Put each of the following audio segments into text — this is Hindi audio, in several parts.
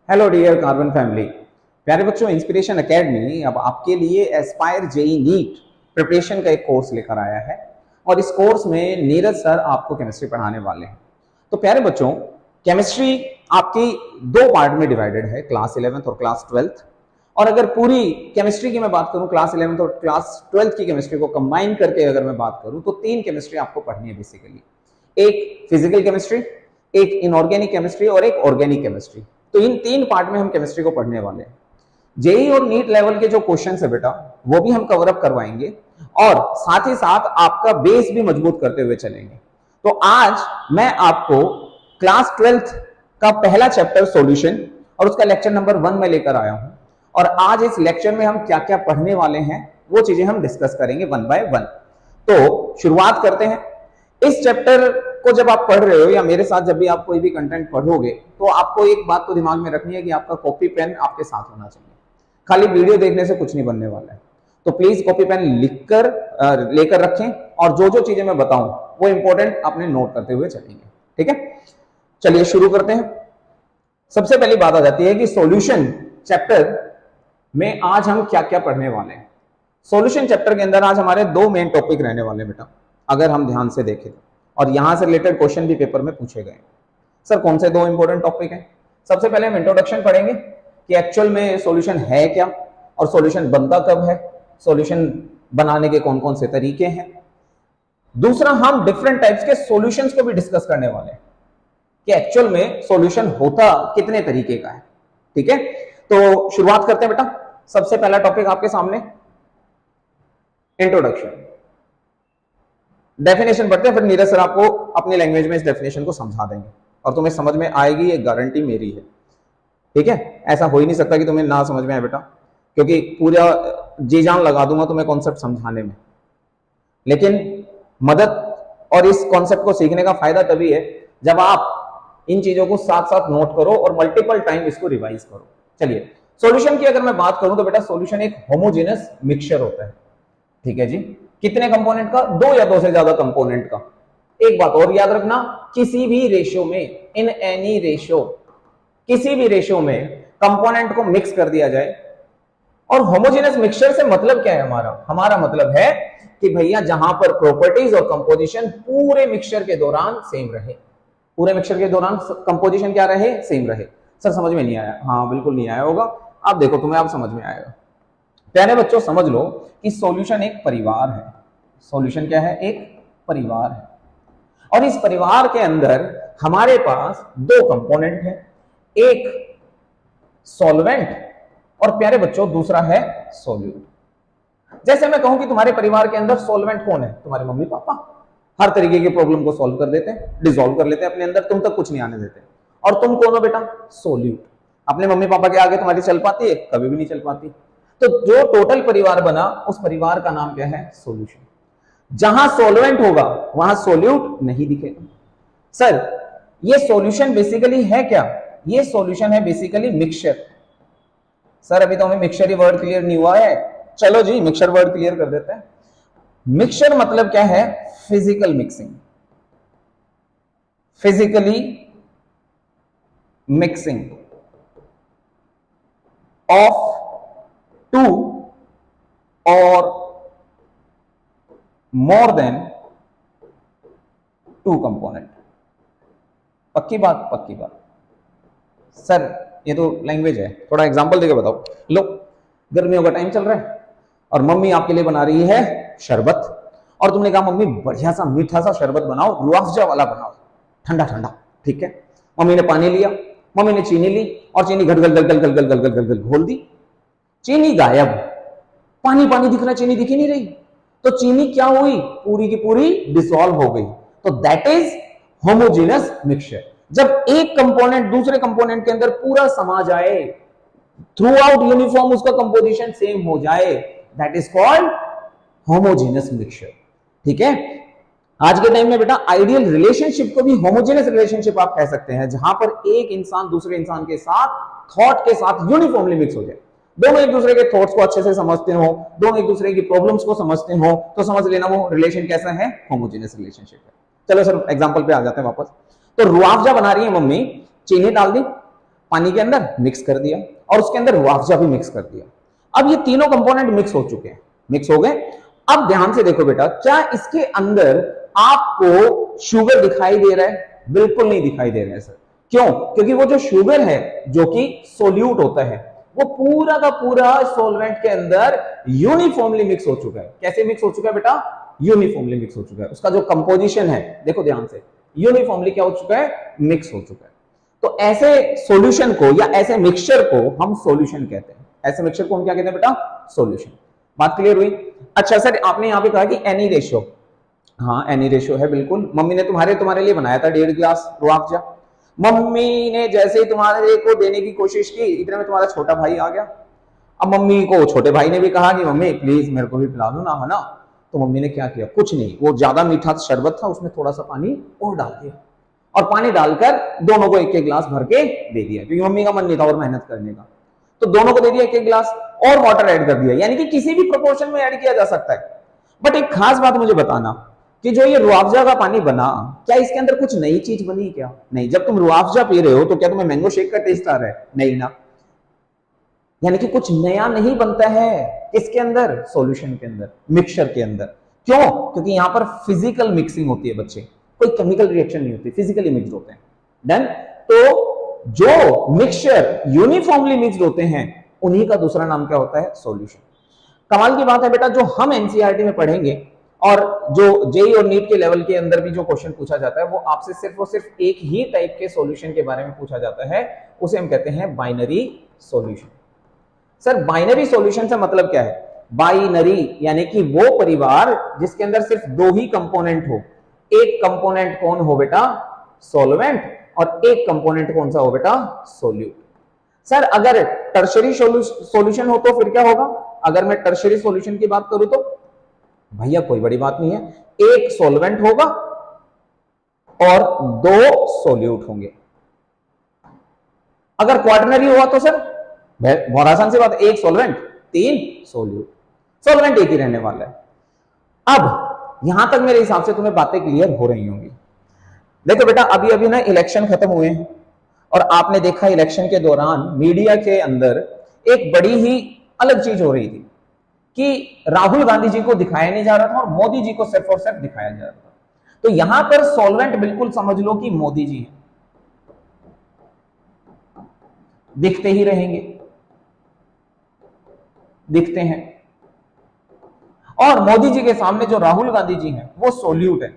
Hello dear carbon family. प्यारे बच्चों, इंस्पिरेशन एकेडमी अब आपके लिए एस्पायर जेई नीट प्रिपरेशन का एक कोर्स लेकर आया है और इस कोर्स में नीरज सर आपको केमिस्ट्री पढ़ाने वाले हैं। तो प्यारे बच्चों, केमिस्ट्री आपकी दो पार्ट में डिवाइडेड है, क्लास 11th और क्लास 12th। और अगर पूरी केमिस्ट्री की मैं बात करूं, क्लास 11th और क्लास 12th की केमिस्ट्री को कंबाइन करके अगर मैं बात करूं तो तीन केमिस्ट्री आपको पढ़नी है बेसिकली। एक फिजिकल केमिस्ट्री, एक इनऑर्गेनिक केमिस्ट्री और एक ऑर्गेनिक केमिस्ट्री। तो इन तीन पार्ट में हम केमिस्ट्री को पढ़ने वाले हैं। जेई और नीट लेवल के जो क्वेश्चन है बेटा, वो भी हम कवर अप करवाएंगे और साथ ही साथ आपका बेस भी मजबूत करते हुए चलेंगे। तो आज मैं आपको क्लास 12th का पहला चैप्टर सॉल्यूशन और उसका लेक्चर नंबर 1 में लेकर आया हूं और आज इस लेक्चर में हम क्या क्या पढ़ने वाले हैं वो चीजें हम डिस्कस करेंगे 1 बाय 1। तो शुरुआत करते हैं। इस चैप्टर को जब आप पढ़ रहे हो या मेरे साथ जब भी आप कोई भी कंटेंट पढ़ोगे तो आपको एक बात तो दिमाग में रखनी है कि आपका कॉपी पेन आपके साथ होना चाहिए। खाली वीडियो देखने से कुछ नहीं बनने वाला है। तो प्लीज कॉपी पेन लिखकर लेकर रखें और जो जो चीजें मैं बताऊं वो इंपॉर्टेंट अपने नोट करते हुए चलेंगे। ठीक है, चलिए शुरू करते हैं। सबसे पहली बात आ जाती है कि सॉल्यूशन चैप्टर में आज हम क्या क्या पढ़ने वाले हैं। सॉल्यूशन चैप्टर के अंदर आज हमारे दो मेन टॉपिक रहने वाले बेटा, अगर हम ध्यान से देखें और यहां से रिलेटेड क्वेश्चन भी पेपर में पूछे गए। सर कौन से दो इंपॉर्टेंट टॉपिक हैं? सबसे पहले हम इंट्रोडक्शन पढ़ेंगे कि एक्चुअल में सॉल्यूशन है क्या और सॉल्यूशन बनता कब है, सॉल्यूशन बनाने के कौन कौन से तरीके हैं। दूसरा, हम डिफरेंट टाइप्स के सॉल्यूशंस को भी डिस्कस करने वाले हैं कि एक्चुअल में सॉल्यूशन होता कितने तरीके का है। ठीक है, तो शुरुआत करते हैं बेटा। सबसे पहला टॉपिक आपके सामने इंट्रोडक्शन। डेफिनेशन पढ़ते हैं, फिर नीरज सर आपको अपनी लैंग्वेज में इस डेफिनेशन को समझा देंगे और तुम्हें समझ में आएगी, ये गारंटी मेरी है। ठीक है, ऐसा हो ही नहीं सकता कि तुम्हें ना समझ में आए बेटा, क्योंकि पूरा जी जान लगा दूंगा तुम्हें कॉन्सेप्ट समझाने में। लेकिन मदद और इस कॉन्सेप्ट को सीखने का फायदा तभी है जब आप इन चीजों को साथ साथ नोट करो और मल्टीपल टाइम इसको रिवाइज करो। चलिए, सॉल्यूशन की अगर मैं बात करूं तो बेटा सॉल्यूशन एक होमोजेनस मिक्सचर होता है। ठीक है जी, कितने कंपोनेंट का? दो या दो से ज्यादा कंपोनेंट का। एक बात और याद रखना, किसी भी रेशियो में, इन एनी रेशियो, किसी भी रेशियो में कंपोनेंट को मिक्स कर दिया जाए। और होमोजेनस मिक्सचर से मतलब क्या है? हमारा मतलब है कि भैया जहां पर प्रॉपर्टीज और कंपोजिशन पूरे मिक्सचर के दौरान सेम रहे, पूरे मिक्सचर के दौरान कंपोजिशन क्या रहे? सेम रहे। सर समझ में नहीं आया? हाँ बिल्कुल नहीं आया होगा, आप देखो तुम्हें अब समझ में आएगा। प्यारे बच्चों समझ लो कि सॉल्यूशन एक परिवार है। सॉल्यूशन क्या है? एक परिवार है और इस परिवार के अंदर हमारे पास दो कंपोनेंट हैं, एक सॉल्वेंट और प्यारे बच्चों दूसरा है सॉल्यूट। जैसे मैं कहूं कि तुम्हारे परिवार के अंदर सॉल्वेंट कौन है? तुम्हारे मम्मी पापा। हर तरीके की प्रॉब्लम को सॉल्व कर देते हैं, डिसॉल्व कर लेते हैं अपने अंदर, तुम तक कुछ नहीं आने देते। और तुम कौन हो बेटा? सॉल्यूट। अपने मम्मी पापा के आगे तुम्हारी चल पाती है? कभी भी नहीं चल पाती। तो जो टोटल परिवार बना उस परिवार का नाम क्या है? सॉल्यूशन। जहां सॉल्वेंट होगा वहां सॉल्यूट नहीं दिखेगा। सर ये सॉल्यूशन बेसिकली है क्या? ये सॉल्यूशन है बेसिकली मिक्सचर। सर अभी तो हमें मिक्सचर ही वर्ड क्लियर नहीं हुआ है। चलो जी मिक्सचर वर्ड क्लियर कर देते हैं। मिक्सचर मतलब क्या है? Physical mixing, physically mixing of two or more then to component. पक्की बात? पक्की बात। सर ये तो लैंग्वेज है, थोड़ा एग्जांपल देके बताओ। लो, गर्मियों का टाइम चल रहा है और मम्मी आपके लिए बना रही है शरबत और तुमने कहा मम्मी बढ़िया सा मीठा सा शरबत बनाओ, रूह अफ़ज़ा वाला बनाओ, ठंडा ठंडा। ठीक है, मम्मी ने पानी लिया, मम्मी ने चीनी ली और चीनी घट गल गल गल गल गल गल गल घोल दी। चीनी गायब, पानी पानी दिख रहा, चीनी दिख ही नहीं रही। तो चीनी क्या हुई? पूरी की पूरी डिसॉल्व हो गई। तो दैट इज होमोजेनस मिक्सचर। जब एक कंपोनेंट दूसरे कंपोनेंट के अंदर पूरा समा जाए, थ्रू आउट यूनिफॉर्म उसका कंपोजिशन सेम हो जाए, that is called homogeneous mixture. ठीक है, आज के टाइम में बेटा आइडियल रिलेशनशिप को भी होमोजेनस रिलेशनशिप आप कह सकते हैं, जहां पर एक इंसान दूसरे इंसान के साथ थॉट के साथ यूनिफॉर्मली मिक्स हो जाए। दोनों एक दूसरे के थॉट्स को अच्छे से समझते हो, दोनों एक दूसरे की प्रॉब्लम्स को समझते हो, तो समझ लेना वो रिलेशन कैसा है? होमोजेनस रिलेशनशिप है। चलो सर एग्जांपल पे आ जाते हैं वापस। तो रूह अफ़ज़ा बना रही है मम्मी, चीनी डाल दी, पानी के अंदर मिक्स कर दिया और उसके अंदर रुआफजा भी मिक्स कर दिया। अब ये तीनों कंपोनेंट मिक्स हो चुके हैं, मिक्स हो गए। अब ध्यान से देखो बेटा, क्या इसके अंदर आपको शुगर दिखाई दे रहा है? बिल्कुल नहीं दिखाई दे रहा है सर। क्यों? क्योंकि वो जो शुगर है जो कि सोल्यूट होता है वो पूरा का पूरा सॉल्वेंट के अंदर यूनिफॉर्मली मिक्स हो चुका है। कैसे मिक्स हो चुका है बेटा? यूनिफॉर्मली मिक्स हो चुका है। उसका जो कंपोजिशन है देखो ध्यान से, यूनिफॉर्मली क्या हो चुका है? मिक्स हो चुका है। तो ऐसे सॉल्यूशन को या ऐसे मिक्सचर को हम सॉल्यूशन कहते हैं। ऐसे मिक्सचर को हम क्या कहते हैं बेटा? सॉल्यूशन। बात क्लियर हुई? अच्छा सर, आपने यहां पे कहा कि एनी रेशियो, हाँ एनी रेशियो है बिल्कुल। मम्मी ने तुम्हारे लिए बनाया था 1.5 गिलास रुआफजा। मम्मी ने जैसे ही तुम्हारे को देने की कोशिश की, इतने में तुम्हारा छोटा भाई आ गया। अब मम्मी को छोटे भाई ने भी कहा कि मम्मी प्लीज मेरे को भी पिला दो ना, है ना। तो मम्मी ने क्या किया? कुछ नहीं, वो ज्यादा मीठा शरबत था, उसमें थोड़ा सा पानी और डाल दिया और पानी डालकर दोनों को एक एक गिलास भर के दे दिया, क्योंकि मम्मी का मन नहीं था और मेहनत करने का। तो दोनों को दे दिया एक एक गिलास और वाटर ऐड कर दिया, यानी कि किसी भी प्रोपोर्शन में ऐड किया जा सकता है। बट एक खास बात मुझे बताना कि जो ये रुआफजा का पानी बना, क्या इसके अंदर कुछ नई चीज बनी? क्या नहीं। जब तुम रुआफजा पी रहे हो तो क्या तुम्हें मैंगो शेक का टेस्ट आ रहा है? नहीं ना। यानी कि कुछ नया नहीं बनता है इसके अंदर, सॉल्यूशन के अंदर, मिक्सचर के अंदर। क्यों? क्योंकि यहां पर फिजिकल मिक्सिंग होती है बच्चे, कोई केमिकल रिएक्शन नहीं होती, फिजिकली मिक्स्ड होते हैं। डन। तो जो मिक्सचर यूनिफॉर्मली मिक्स्ड होते हैं उन्हीं का दूसरा नाम क्या होता है? सॉल्यूशन। कमाल की बात है बेटा, जो हम एनसीईआरटी में पढ़ेंगे और जो जेई और नीट के लेवल के अंदर भी जो क्वेश्चन पूछा जाता है वो आपसे सिर्फ और सिर्फ एक ही टाइप के सॉल्यूशन के बारे में पूछा जाता है, उसे हम कहते हैं binary solution. Sir binary solution से मतलब क्या है? बाइनरी यानी कि वो परिवार जिसके अंदर सिर्फ दो ही कंपोनेंट हो। एक कंपोनेंट कौन हो बेटा? सॉल्वेंट, और एक कंपोनेंट कौन सा हो बेटा? सोल्यूट। सर अगर टर्शरी सॉल्यूशन हो तो फिर क्या होगा? अगर मैं टर्शरी सॉल्यूशन की बात करूं तो भैया कोई बड़ी बात नहीं है, एक सॉल्वेंट होगा और दो सोल्यूट होंगे। अगर क्वाटरनरी हुआ तो सर बहुत आसान सी बात है, एक सॉल्वेंट 3 सोल्यूट, सॉल्वेंट एक ही रहने वाला है। अब यहां तक मेरे हिसाब से तुम्हें बातें क्लियर हो रही होंगी। देखो बेटा, अभी अभी ना इलेक्शन खत्म हुए हैं और आपने देखा इलेक्शन के दौरान मीडिया के अंदर एक बड़ी ही अलग चीज हो रही थी कि राहुल गांधी जी को दिखाया नहीं जा रहा था और मोदी जी को सिर्फ और सिर्फ दिखाया जा रहा था। तो यहां पर सॉल्वेंट बिल्कुल समझ लो कि मोदी जी हैं, दिखते ही रहेंगे, दिखते हैं। और मोदी जी के सामने जो राहुल गांधी जी हैं वो सोल्यूट है,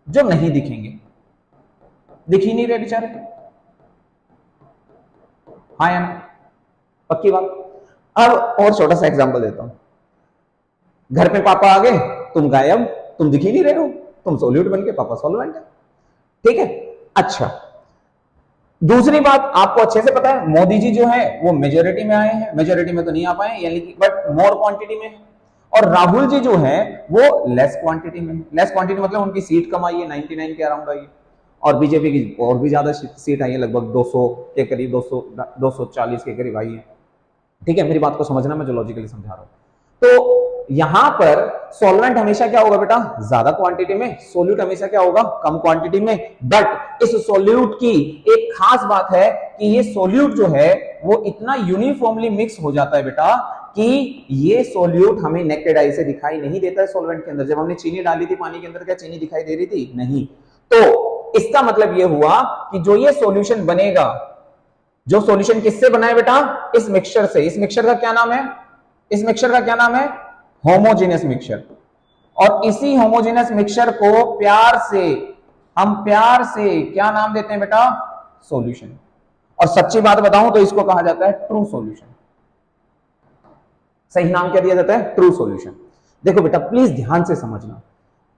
जो नहीं दिखेंगे, दिख ही नहीं रहे बेचारे। हाँ या ना? पक्की बात। अब और छोटा सा एग्जांपल देता हूं। घर पे पापा आ गए, तुम गायब, तुम दिख ही नहीं रहे हो, तुम सोल्यूट बन के, पापा सॉल्वेंट है। ठीक है। अच्छा, दूसरी बात आपको अच्छे से पता है, मोदी जी जो है वो मेजोरिटी में आए हैं, मेजोरिटी में तो नहीं आ पाए यानी कि, बट मोर क्वांटिटी में है। और राहुल जी जो है वो लेस क्वांटिटी में है। लेस क्वांटिटी मतलब उनकी सीट कम आई है, 99 के अराउंड आई है, और बीजेपी की और भी ज्यादा सीट आई है, लगभग 200 के करीब, 240 के करीब आई है। ठीक है, मेरी बात को समझना, मैं जो लॉजिकली समझा रहा हूं। तो यहां पर सॉल्वेंट हमेशा क्या होगा बेटा? ज्यादा क्वांटिटी में। सोल्यूट हमेशा क्या होगा? कम क्वांटिटी में। बट इस सोल्यूट की एक खास बात है कि ये सोल्यूट जो है वो इतना यूनिफॉर्मली मिक्स हो जाता है बेटा कि ये सोल्यूट हमें नेकेड आई से दिखाई नहीं देता है सॉल्वेंट के अंदर। जब हमने चीनी डाली थी पानी के अंदर, क्या चीनी दिखाई दे रही थी? नहीं। तो इसका मतलब ये हुआ कि जो ये सॉल्यूशन बनेगा, जो सॉल्यूशन किससे बना है बेटा? इस मिक्सचर से। इस मिक्सचर का क्या नाम है? इस मिक्सचर का क्या नाम है? Homogeneous mixture. और इसी होमोजेनियस मिक्सचर को प्यार से हम क्या नाम देते हैं बेटा? सॉल्यूशन। और सच्ची बात बताऊं तो इसको कहा जाता है ट्रू सॉल्यूशन। सही नाम क्या दिया जाता है? True solution. देखो बेटा प्लीज ध्यान से समझना,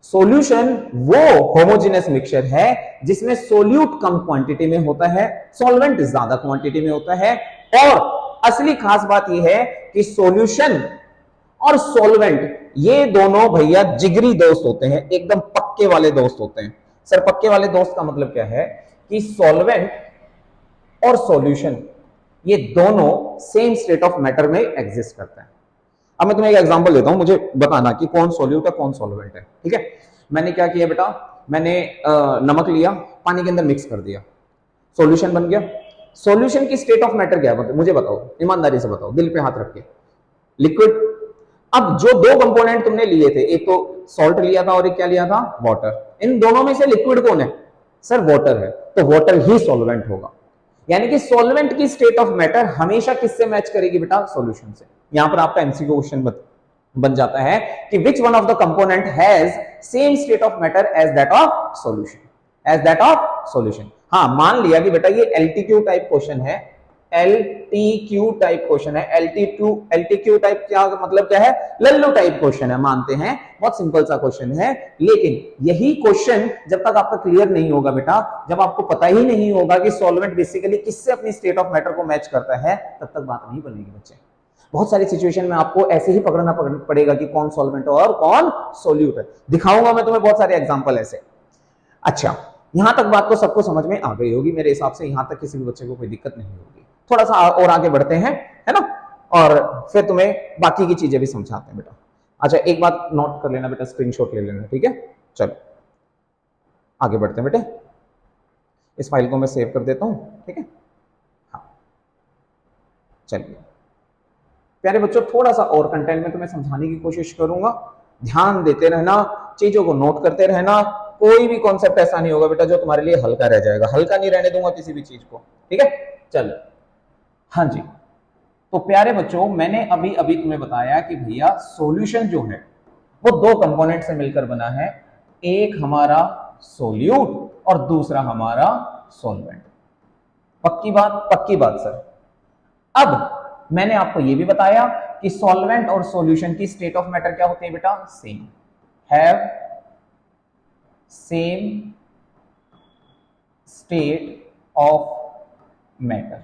सॉल्यूशन वो होमोजेनियस मिक्सचर है जिसमें सोल्यूट कम क्वांटिटी में होता है, सॉल्वेंट ज्यादा क्वांटिटी में होता है। और असली खास बात यह है कि सॉल्यूशन और सॉल्वेंट ये दोनों भैया जिगरी दोस्त होते हैं, एकदम पक्के वाले दोस्त होते हैं। सर पक्के वाले दोस्त का मतलब क्या है? कि सॉल्वेंट और सॉल्यूशन ये दोनों सेम स्टेट ऑफ मैटर में एग्जिस्ट करते हैं। अब मैं तुम्हें एक एग्जांपल देता हूं, मुझे बताना कि कौन सॉल्यूट है कौन सॉल्वेंट है। ठीक है, मैंने क्या किया बेटा, मैंने नमक लिया, पानी के अंदर मिक्स कर दिया, सॉल्यूशन बन गया। सॉल्यूशन की स्टेट ऑफ मैटर क्या है मुझे बताओ, ईमानदारी से बताओ, दिल पे हाथ रख के। लिक्विड। अब जो दो कंपोनेंट तुमने लिए थे, एक तो सॉल्ट लिया था और एक क्या लिया था, वाटर। इन दोनों में से लिक्विड कौन है? सर वाटर है, तो वाटर ही सॉल्वेंट होगा। यानी कि सॉल्वेंट की स्टेट ऑफ मैटर हमेशा किससे मैच करेगी बेटा? सॉल्यूशन से। यहां पर आपका एमसीक्यू क्वेश्चन बन जाता है कि which one of the component has same state of matter as that of solution, as that of solution. हाँ, मान लिया कि बेटा ये एलटीक्यू टाइप क्वेश्चन है, एलटीक्यू टाइप क्वेश्चन है। एलटीक्यू टाइप क्या मतलब क्या है? लल्लू टाइप क्वेश्चन है, मानते हैं बहुत सिंपल सा क्वेश्चन है। लेकिन यही क्वेश्चन जब तक आपका क्लियर नहीं होगा बेटा, जब आपको पता ही नहीं होगा कि सॉल्वेंट बेसिकली किससे अपनी स्टेट ऑफ मैटर को मैच करता है, तब तक बात नहीं बनेगी बच्चे। बहुत सारी सिचुएशन में आपको ऐसे ही पकड़ना पड़ेगा कि कौन सॉल्वेंट और कौन सोल्यूट है। दिखाऊंगा मैं तुम्हें बहुत सारे एग्जांपल ऐसे। अच्छा, यहां तक बात तो सबको समझ में आ गई होगी मेरे हिसाब से, यहां तक किसी भी बच्चे को कोई दिक्कत नहीं होगी। थोड़ा सा और आगे बढ़ते हैं, है ना, और फिर तुम्हें बाकी की चीजें भी समझाते हैं बेटा। अच्छा, एक बात नोट कर लेना बेटा, स्क्रीनशॉट ले लेना, ठीक है। चलो आगे बढ़ते हैं बेटे, इस फाइल को मैं सेव कर देता हूं, ठीक है। हाँ चलिए प्यारे बच्चों, थोड़ा सा और कंटेंट में तुम्हें समझाने की कोशिश करूंगा। ध्यान देते रहना, चीजों को नोट करते रहना। कोई भी कॉन्सेप्ट ऐसा नहीं होगा बेटा जो तुम्हारे लिए हल्का रह जाएगा, हल्का नहीं रहने दूंगा किसी भी चीज को, ठीक है। चलो हाँ जी, तो प्यारे बच्चों मैंने अभी अभी तुम्हें बताया कि भैया सॉल्यूशन जो है वो दो कंपोनेंट से मिलकर बना है, एक हमारा सोल्यूट और दूसरा हमारा सॉल्वेंट। पक्की बात? पक्की बात सर। अब मैंने आपको यह भी बताया कि सॉल्वेंट और सॉल्यूशन की स्टेट ऑफ मैटर क्या होती है बेटा? Same, have same state of matter.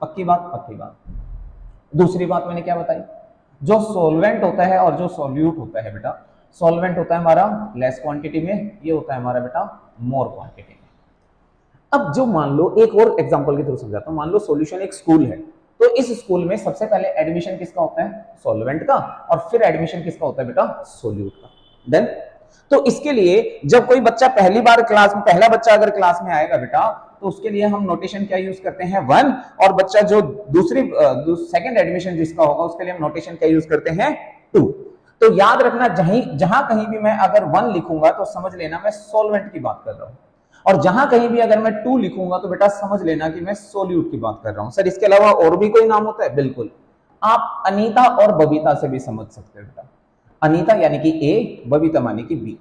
पक्की बात? पक्की बात। दूसरी बात मैंने क्या बताई? जो सॉल्वेंट होता है और जो सॉल्यूट होता है बेटा, सॉल्वेंट होता है हमारा लेस क्वांटिटी में, ये होता है हमारा बेटा मोर क्वांटिटी में। अब जो मान लो, एक और एग्जांपल के थ्रू समझाता हूं। मान लो सॉल्यूशन एक स्कूल है, तो इस स्कूल में सबसे पहले एडमिशन किसका होता है? सॉल्वेंट का, और फिर एडमिशन किसका होता है बेटा? सॉल्यूट का। देन तो इसके लिए जब कोई बच्चा पहली बार क्लास में, पहला बच्चा अगर क्लास में आएगा बेटा, तो उसके लिए हम नोटेशन क्या यूज करते हैं? 1। और बच्चा जो सेकंड एडमिशन जिसका होगा उसके लिए हम नोटेशन क्या यूज करते हैं? 2। तो याद रखना, जहां कहीं भी मैं अगर 1 लिखूंगा तो समझ लेना मैं सॉल्वेंट की बात कर रहा हूं, और जहां कहीं भी अगर मैं 2 लिखूंगा तो बेटा समझ लेना कि मैं सोल्यूट की बात कर रहा हूं। सर इसके अलावा और भी कोई नाम होता है? बिल्कुल, आप अनीता और बबीता से भी समझ सकते हो बेटा। अनीता यानी कि ए, बबीता मानी कि बी।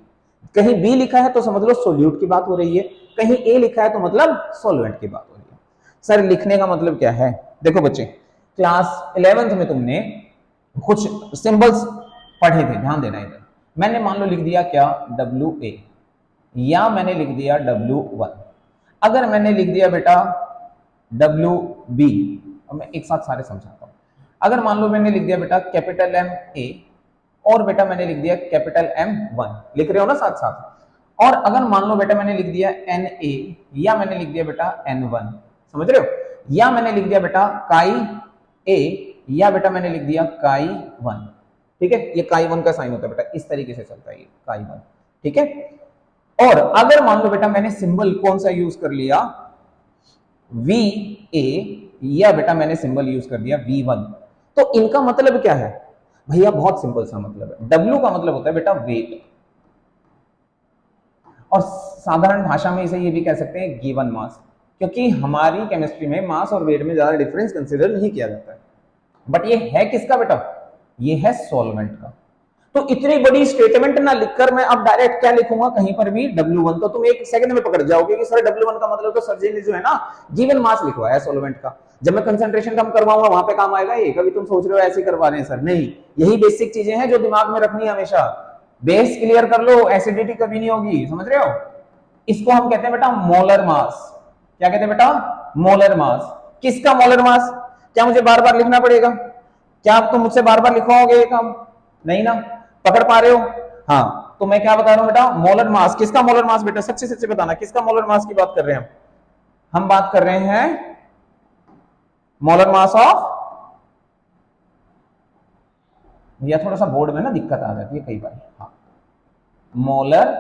कहीं बी लिखा है तो समझ लो सोल्यूट की बात हो रही है, कहीं ए लिखा है तो मतलब सॉल्वेंट की बात हो रही है। सर लिखने का मतलब क्या है? देखो बच्चे, क्लास 11th में तुमने कुछ सिंबल्स पढ़े थे, ध्यान देना इधर। मैंने मान लो लिख दिया क्या? WA, या मैंने लिख दिया W1। अगर मैंने लिख दिया बेटा WB, अब मैं एक साथ सारे समझाता हूं। अगर मान लो मैंने लिख दिया बेटा कैपिटल MA, और बेटा मैंने लिख दिया कैपिटल M1, लिख रहे हो ना साथ साथ। और अगर मान लो बेटा मैंने लिख दिया NA, या मैंने लिख दिया बेटा N1, समझ रहे हो? या मैंने लिख दिया बेटा काई A, या बेटा मैंने लिख दिया काई 1, ठीक है। ये काई 1 का साइन होता है बेटा, इस तरीके से चलता है ये काई 1, ठीक है। और अगर मान लो बेटा मैंने सिंबल कौन सा यूज कर लिया? VA, या बेटा मैंने सिंबल यूज कर दिया V1, तो इनका मतलब क्या है भैया? बहुत सिंपल सा मतलब है। W का मतलब होता है बेटा वेट, और साधारण भाषा में इसे ये भी कह सकते हैं गिवन मास, क्योंकि हमारी केमिस्ट्री में मास और वेट में ज्यादा डिफरेंस कंसीडर नहीं किया जाता है। बट ये है किसका बेटा? ये है सॉल्वेंट का। तो इतनी बड़ी स्टेटमेंट ना लिखकर मैं अब डायरेक्ट क्या लिखूंगा कहीं पर भी W1, तो तुम एक सेकंड में पकड़ जाओगे कि सर W1 का मतलब तो सर जी ने जो है ना गिवन मास लिखवाया सॉल्वेंट का। जब मैं कंसंट्रेशन कम करवाऊंगा वहां पे काम आएगा ये? कभी तुम सोच रहे हो ऐसे करवा रहे हैं सर? नहीं, यही बेसिक चीजें हैं जो दिमाग में रखनी है हमेशा। बेस क्लियर कर लो, एसिडिटी कभी नहीं होगी, समझ रहे हो? इसको हम कहते हैं बेटा मोलर मास। क्या कहते हैं बेटा? Molar mass. किसका मोलर मास? क्या मुझे बार बार लिखना पड़ेगा? क्या आप तुम मुझसे बार बार लिखवाओगे ये काम? नहीं ना, पकड़ पा रहे हो? हाँ, तो मैं क्या बता रहा हूं बेटा? Molar mass. किसका मोलर मास बेटा? सच्चे सच्चे बताना, किसका मोलर मास की बात कर रहे हैं हम बात कर रहे हैं मोलर मास ऑफ, या थोड़ा सा बोर्ड में ना दिक्कत आ जाती है कई बार। हाँ, मोलर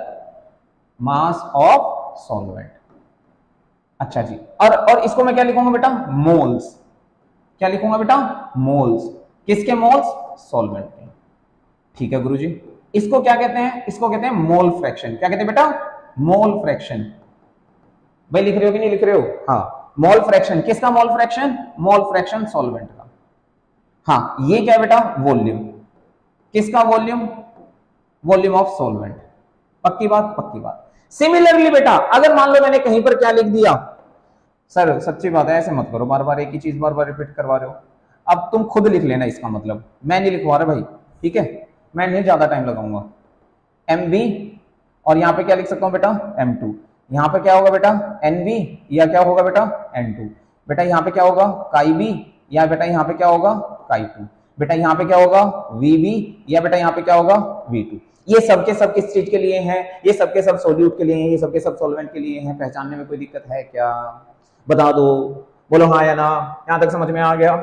मास ऑफ सॉल्वेंट। अच्छा जी, और इसको मैं क्या लिखूंगा बेटा, मोल्स। क्या लिखूंगा बेटा, मोल्स। किसके मोल्स, सॉल्वेंट के। ठीक है गुरुजी। इसको क्या कहते हैं, इसको कहते हैं मोल फ्रैक्शन। क्या कहते हैं बेटा, मोल फ्रैक्शन। भाई लिख रहे हो कि नहीं लिख रहे हो, हाँ मोल फ्रैक्शन। किसका mole fraction, mole fraction solvent का। हाँ ये क्या बेटा, वॉल्यूम। किसका वॉल्यूम, वॉल्यूम ऑफ सॉल्वेंट। पक्की बात, पक्की बात। सिमिलरली बेटा अगर मान लो मैंने कहीं पर क्या लिख दिया, सर सच्ची बात है ऐसे मत करो, बार बार एक ही चीज बार बार रिपीट करवा रहे हो। अब तुम खुद लिख लेना इसका मतलब, मैं नहीं लिखवा रहा भाई, ठीक है, मैं नहीं ज्यादा टाइम लगाऊंगा। एम बी, और यहाँ पे क्या लिख सकता हूँ बेटा, M2। यहाँ पे क्या होगा बेटा, NB, या क्या होगा बेटा, N2। बेटा यहाँ पे क्या होगा, काई बी, या बेटा यहाँ पे क्या होगा, काई 2। बेटा यहाँ पे क्या होगा, VB, या बेटा यहाँ पे क्या होगा, V2। ये सब के सब किस चीज के लिए हैं, ये सब के सब सोल्यूट के लिए हैं, ये सब के सब सॉल्वेंट के लिए हैं। पहचानने में कोई दिक्कत है क्या, बता दो, बोलो हाँ या ना। यहां तक समझ में आ गया,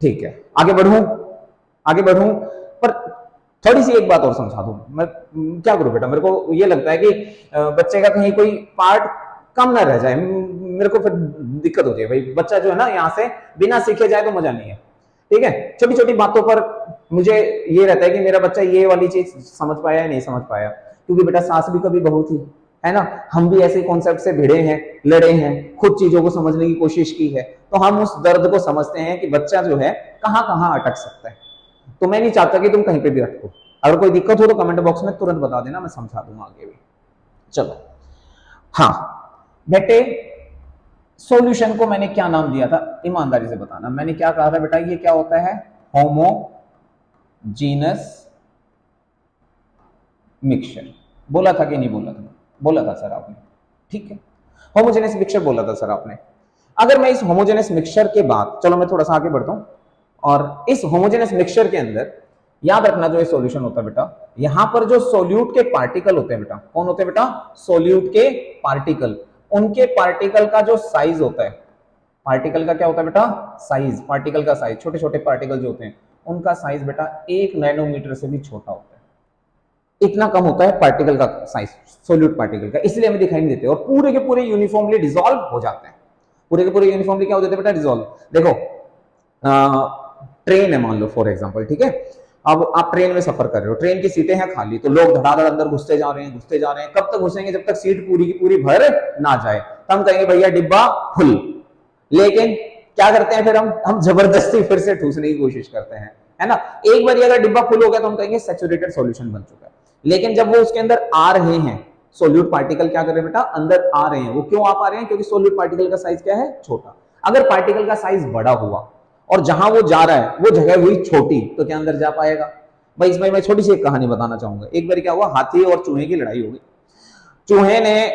ठीक है। आगे बढ़ूं, आगे बढ़ूं, पर थोड़ी सी एक बात और समझा दूं। मैं क्या करूं बेटा, मेरे को ये लगता है कि बच्चे का कहीं कोई पार्ट कम ना रह जाए, मेरे को फिर दिक्कत होती है भाई। बच्चा जो है ना यहाँ से बिना सीखे जाए तो मजा नहीं है, ठीक है। छोटी छोटी बातों पर मुझे ये रहता है कि मेरा बच्चा ये वाली चीज समझ पाया या नहीं समझ पाया, क्योंकि बेटा सास भी कभी बहू थी, है ना। हम भी ऐसे कॉन्सेप्ट से भिड़े हैं, लड़े हैं, खुद चीजों को समझने की कोशिश की है, तो हम उस दर्द को समझते हैं कि बच्चा जो है कहां कहां अटक सकता है। तो मैं नहीं चाहता कि तुम कहीं पे भी अटको। अगर कोई दिक्कत हो तो कमेंट बॉक्स में तुरंत बता देना, मैं समझा दूंगा आगे भी। चलो हाँ बेटे, सॉल्यूशन को मैंने क्या नाम दिया था, ईमानदारी से बताना। मैंने क्या कहा था बेटा, ये क्या होता है, होमोजीनस मिक्सचर। बोला था कि नहीं बोला था, बोला था सर आपने, ठीक है। होमोजेनस मिक्सचर बोला था सर आपने। अगर मैं इस होमोजेनस मिक्सचर के बाद, चलो मैं थोड़ा सा आगे बढ़ता हूं, और इस होमोजेनस मिक्सचर के अंदर याद रखना जो ये सॉल्यूशन होता है बेटा, यहां पर जो सोल्यूट के पार्टिकल होते हैं बेटा, कौन होते हैं बेटा, सोल्यूट के पार्टिकल। उनके पार्टिकल का जो साइज होता है, पार्टिकल का क्या होता है बेटा, साइज, पार्टिकल का साइज, छोटे छोटे पार्टिकल जो होते हैं उनका साइज बेटा 1 नैनोमीटर से भी छोटा होता है। इतना कम होता है पार्टिकल का साइज, सोल्यूट पार्टिकल का, इसलिए हमें दिखाई नहीं देते, और पूरे के पूरे यूनिफॉर्मली डिसॉल्व हो जाते हैं। पूरे के पूरे यूनिफॉर्मली क्या हो जाते हैं बेटा, डिसॉल्व। देखो ट्रेन है मान लो फॉर एग्जांपल, ठीक है। अब आप ट्रेन में सफर कर रहे हो, ट्रेन की सीटें हैं खाली, तो लोग धड़ाधड़ अंदर घुसते जा रहे हैं, घुसते जा रहे हैं। कब तक घुसेंगे, जब तक सीट पूरी की पूरी भर ना जाए, तब हम कहेंगे भैया डिब्बा फुल। लेकिन क्या करते हैं फिर हम जबरदस्ती फिर से ठूसने की कोशिश करते हैं, है ना। एक बार अगर डिब्बा फुल हो गया तो हम कहेंगे सैचुरेटेड सॉल्यूशन बन चुका है। लेकिन जब वो उसके अंदर आ रहे हैं, सोल्यूट पार्टिकल क्या कर रहे हैं बेटा, अंदर आ रहे हैं। वो क्यों आ पा रहे हैं, क्योंकि सोल्यूट पार्टिकल का साइज क्या है, छोटा। अगर पार्टिकल का साइज बड़ा हुआ और जहां वो जा रहा है वो जगह हुई छोटी, तो क्या अंदर जा पाएगा भाई। इसमें मैं छोटी सी एक कहानी बताना चाहूंगा। एक बार क्या हुआ, हाथी और चूहे की लड़ाई हो गई। चूहे ने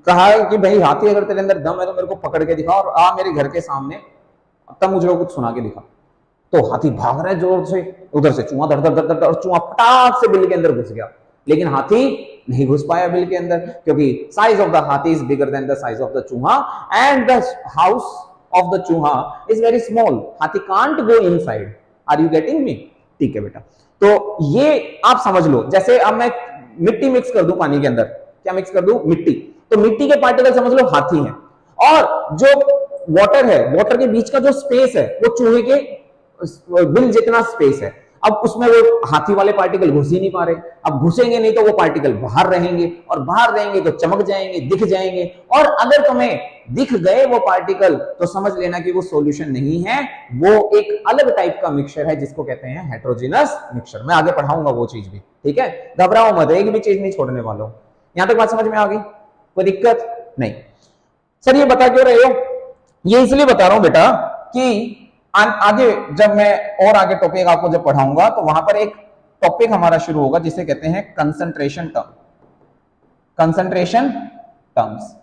कहा कि भाई हाथी अगर तेरे अंदर दम है तो मेरे को पकड़ के दिखा और आ मेरे घर के सामने, तब मुझे कुछ सुना के दिखा। तो हाथी भाग रहा है जोर से, उधर से चूहा धड़ धड़ धड़ धड़, और चूहा फटाक से बिल के अंदर घुस गया। लेकिन हाथी नहीं घुस पाया बिल के अंदर, क्योंकि size of the hathi is bigger than the size of the chuha, and the house of the chuha is very small. Hathi can't go inside. Are you getting me? ठीक है बेटा, तो ये आप समझ लो। जैसे अब मैं मिट्टी मिक्स कर दूं पानी के अंदर, क्या मिक्स कर दूं, मिट्टी, तो मिट्टी के पार्टिकल समझ लो हाथी हैं, और जो वाटर है, वाटर के बीच का जो स्पेस है वो चूहे के बिल जितना स्पेस है। अब उसमें वो हाथी वाले पार्टिकल घुस ही नहीं पा रहे। अब घुसेंगे नहीं तो वो पार्टिकल बाहर रहेंगे, और बाहर रहेंगे तो चमक जाएंगे, दिख जाएंगे, और अगर तुम्हें दिख गए वो पार्टिकल तो समझ लेना कि वो सॉल्यूशन नहीं है, वो एक अलग टाइप का मिक्सचर है जिसको कहते हैं हेटेरोजेनस मिक्सचर। मैं आगे पढ़ाऊंगा वो चीज भी, ठीक है, घबराओ मत, एक भी चीज नहीं छोड़ने वाला हूं। यहां तक बात समझ में आ गई, कोई दिक्कत नहीं। सर ये बता क्यों रहे हो, ये इसलिए बता रहा हूं बेटा कि आगे जब मैं और आगे टॉपिक आपको जब पढ़ाऊंगा तो वहां पर एक टॉपिक हमारा शुरू होगा जिसे कहते हैं कंसंट्रेशन टर्म, कंसंट्रेशन टर्म्स।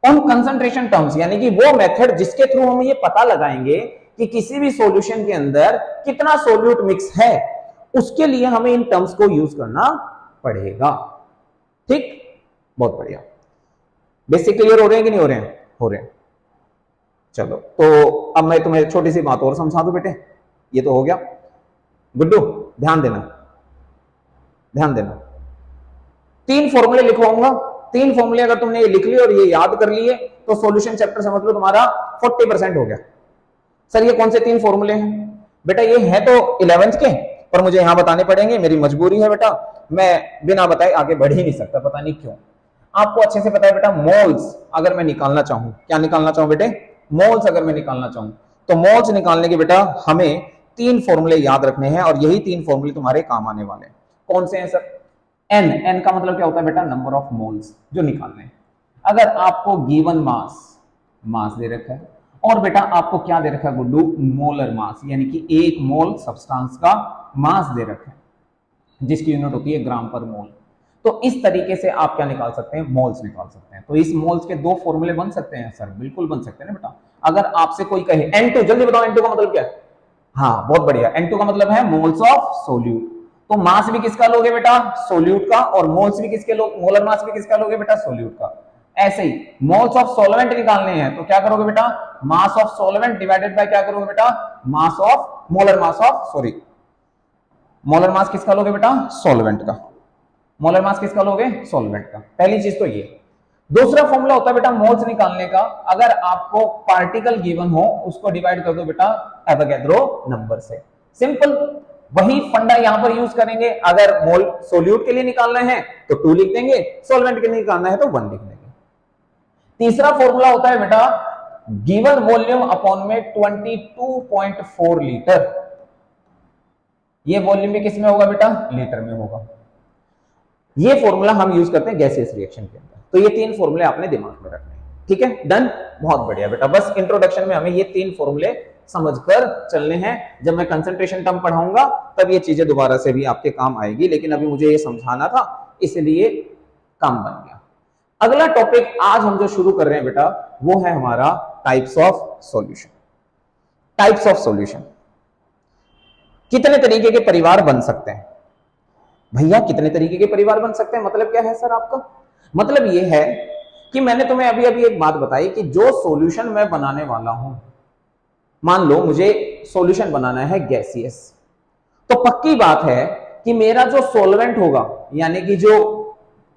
उन कंसंट्रेशन टर्म्स यानी कि वो मेथड जिसके थ्रू हम ये पता लगाएंगे कि किसी भी सॉल्यूशन के अंदर कितना सोल्यूट मिक्स है, उसके लिए हमें इन टर्म्स को यूज करना पड़ेगा। ठीक, बहुत बढ़िया। बेसिक क्लियर हो रहे हैं कि नहीं हो रहे हैं? हो रहे हैं। चलो, तो अब मैं तुम्हें छोटी सी बात और समझा दूं बेटे। ये तो हो गया। गुड्डू ध्यान देना, ध्यान देना। 3 फॉर्मूले लिखवाऊंगा, 3 फॉर्मूले अगर तुमने ये लिख लिए और ये याद कर लिए तो सॉल्यूशन चैप्टर समझ लो तुम्हारा 40% हो गया। सर ये कौन से 3 फॉर्मूले हैं? बेटा ये है तो 11th के, पर मुझे यहां बताने पड़ेंगे, मेरी मजबूरी है बेटा, मैं बिना बताए आगे बढ़ ही नहीं सकता, पता नहीं क्यों। आपको अच्छे से पता है बेटा, मोल्स अगर मैं निकालना चाहूं, क्या निकालना चाहूं बेटे? मोल्स अगर मैं निकालना चाहूं तो मोल्स निकालने के बेटा हमें 3 फॉर्मूले याद रखने हैं और यही 3 फॉर्मूले तुम्हारे काम आने वाले हैं। कौन से हैं सर? एन का मतलब क्या होता है बेटा? नंबर ऑफ मोल्स जो निकालने हैं। अगर आपको गिवन मास दे रखा है और बेटा आपको क्या दे रखा है गुड्डू? मोलर मास, यानी कि 1 मोल सब्सटेंस का मास दे रखा है जिसकी यूनिट होती है ग्राम पर मोल। तो इस तरीके से आप क्या निकाल सकते हैं? मोल्स निकाल सकते हैं। तो इस मोल्स के 2 फॉर्मूले बन सकते हैं सर, बिल्कुल बन सकते हैं ना बेटा। अगर आपसे कोई कहे N2, जल्दी बताओ N2 का मतलब क्या है? हाँ बहुत बढ़िया, N2 का मतलब है मोल्स ऑफ सोल्यूट। तो मास भी किसका लोगे बेटा? सोल्यूट का। और मोल्स भी किसके लोगे? मोलर मास भी किसका लोगे बेटा? सोल्यूट का। ऐसे ही मोल्स ऑफ सॉल्वेंट निकालने हैं तो क्या करोगे बेटा? Mass of solvent divided by क्या करोगे बेटा? Mass of molar mass of sorry molar mass किसका लोगे बेटा? सॉल्वेंट का। मोलर मास किसका लोगे? सॉल्वेंट का। पहली चीज तो ये। दूसरा फॉर्मूला होता है बेटा मोल्स निकालने का, अगर आपको पार्टिकल गिवन हो उसको डिवाइड कर दो बेटा एवोगैड्रो नंबर से। सिंपल, वही फंडा यहां पर यूज करेंगे। अगर मोल सोल्यूट के लिए निकालना है तो 2 लिख देंगे, सॉल्वेंट के लिए निकालना है तो 1 लिख देंगे। तीसरा फॉर्मूला होता है बेटा गिवन वॉल्यूम अपॉन में 22.4 लीटर। ये वॉल्यूम भी किस में होगा बेटा? लीटर में होगा। ये फॉर्मूला हम यूज करते हैं गैसियस रिएक्शन के अंदर। तो ये 3 फॉर्मूले आपने दिमाग में रखने हैं, ठीक है? डन, बहुत बढ़िया बेटा। बस इंट्रोडक्शन में हमें ये 3 फॉर्मूले समझकर चलने हैं। जब मैं कंसंट्रेशन टर्म पढ़ाऊंगा तब ये चीजें दोबारा से भी आपके काम आएगी, लेकिन अभी मुझे ये समझाना था इसलिए काम बन गया। अगला टॉपिक आज हम जो शुरू कर रहे हैं बेटा वो है हमारा types of solution. Types of solution, कितने तरीके के परिवार बन सकते हैं भैया? कितने तरीके के परिवार बन सकते हैं मतलब क्या है सर आपका? मतलब ये है कि मैंने तुम्हें अभी अभी एक बात बताई कि जो सॉल्यूशन मैं बनाने वाला हूं, मान लो मुझे सॉल्यूशन बनाना है गैसियस, तो पक्की बात है कि मेरा जो सॉल्वेंट होगा यानी कि जो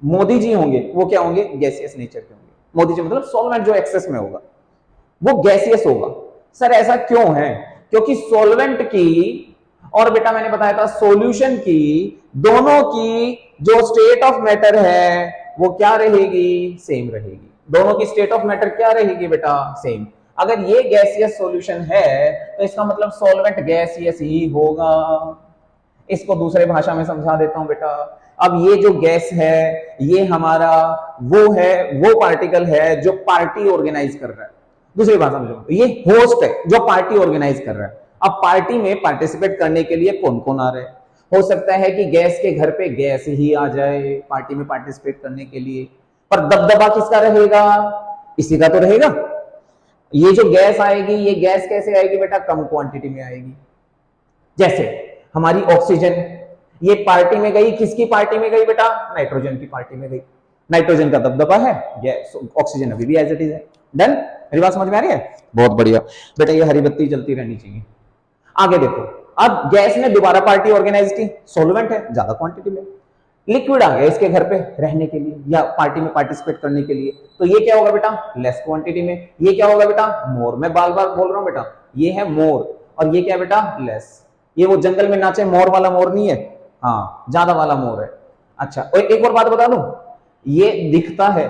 मोदी जी होंगे वो क्या होंगे? गैसियस नेचर के होंगे। मोदी जी मतलब सॉल्वेंट जो एक्सेस में होगा वो गैसियस होगा। सर ऐसा क्यों है? क्योंकि सॉल्वेंट की और बेटा मैंने बताया था सॉल्यूशन की, दोनों की जो स्टेट ऑफ मैटर है वो क्या रहेगी? सेम रहेगी। दोनों की स्टेट ऑफ मैटर क्या रहेगी बेटा? सेम। अगर ये गैसियस सॉल्यूशन है तो इसका मतलब सॉल्वेंट गैसियस ही होगा। इसको दूसरे भाषा में समझा देता हूं बेटा। अब ये जो गैस है ये हमारा वो पार्टिकल है जो पार्टी ऑर्गेनाइज कर रहा है। दूसरी भाषा में ये होस्ट है जो पार्टी ऑर्गेनाइज कर रहा है। अब पार्टी में पार्टिसिपेट करने के लिए कौन कौन आ रहे हैं? हो सकता है कि गैस के घर पे गैस ही आ जाए पार्टी में पार्टिसिपेट करने के लिए, पर दबदबा किसका रहेगा? इसी का तो रहेगा। ये जो गैस आएगी ये गैस कैसे आएगी बेटा? कम क्वांटिटी में आएगी। जैसे हमारी ऑक्सीजन, ये पार्टी में गई, किसकी पार्टी में गई बेटा? नाइट्रोजन की पार्टी में गई। नाइट्रोजन का दबदबा है, गैस ऑक्सीजन अभी भी एज इट इज है। डन, मेरी बात समझ में आ रही है? बहुत बढ़िया बेटा, ये हरी बत्ती जलती रहनी चाहिए। आगे देखो, अब गैस ने दोबारा पार्टी ऑर्गेनाइज की, सॉल्वेंट है ज्यादा क्वांटिटी में, लिक्विड आ गया इसके घर पे रहने के लिए या पार्टी में पार्टिसिपेट करने के लिए, तो ये क्या होगा बेटा? लेस क्वांटिटी में। ये क्या होगा बेटा? मोर। मैं बार बार बोल रहा हूं बेटा, ये है मोर और ये क्या बेटा? लेस। ये वो जंगल में नाचे मोर वाला मोर नहीं है, हाँ ज्यादा वाला मोर है। अच्छा, और एक और बात बता दूं, ये दिखता है,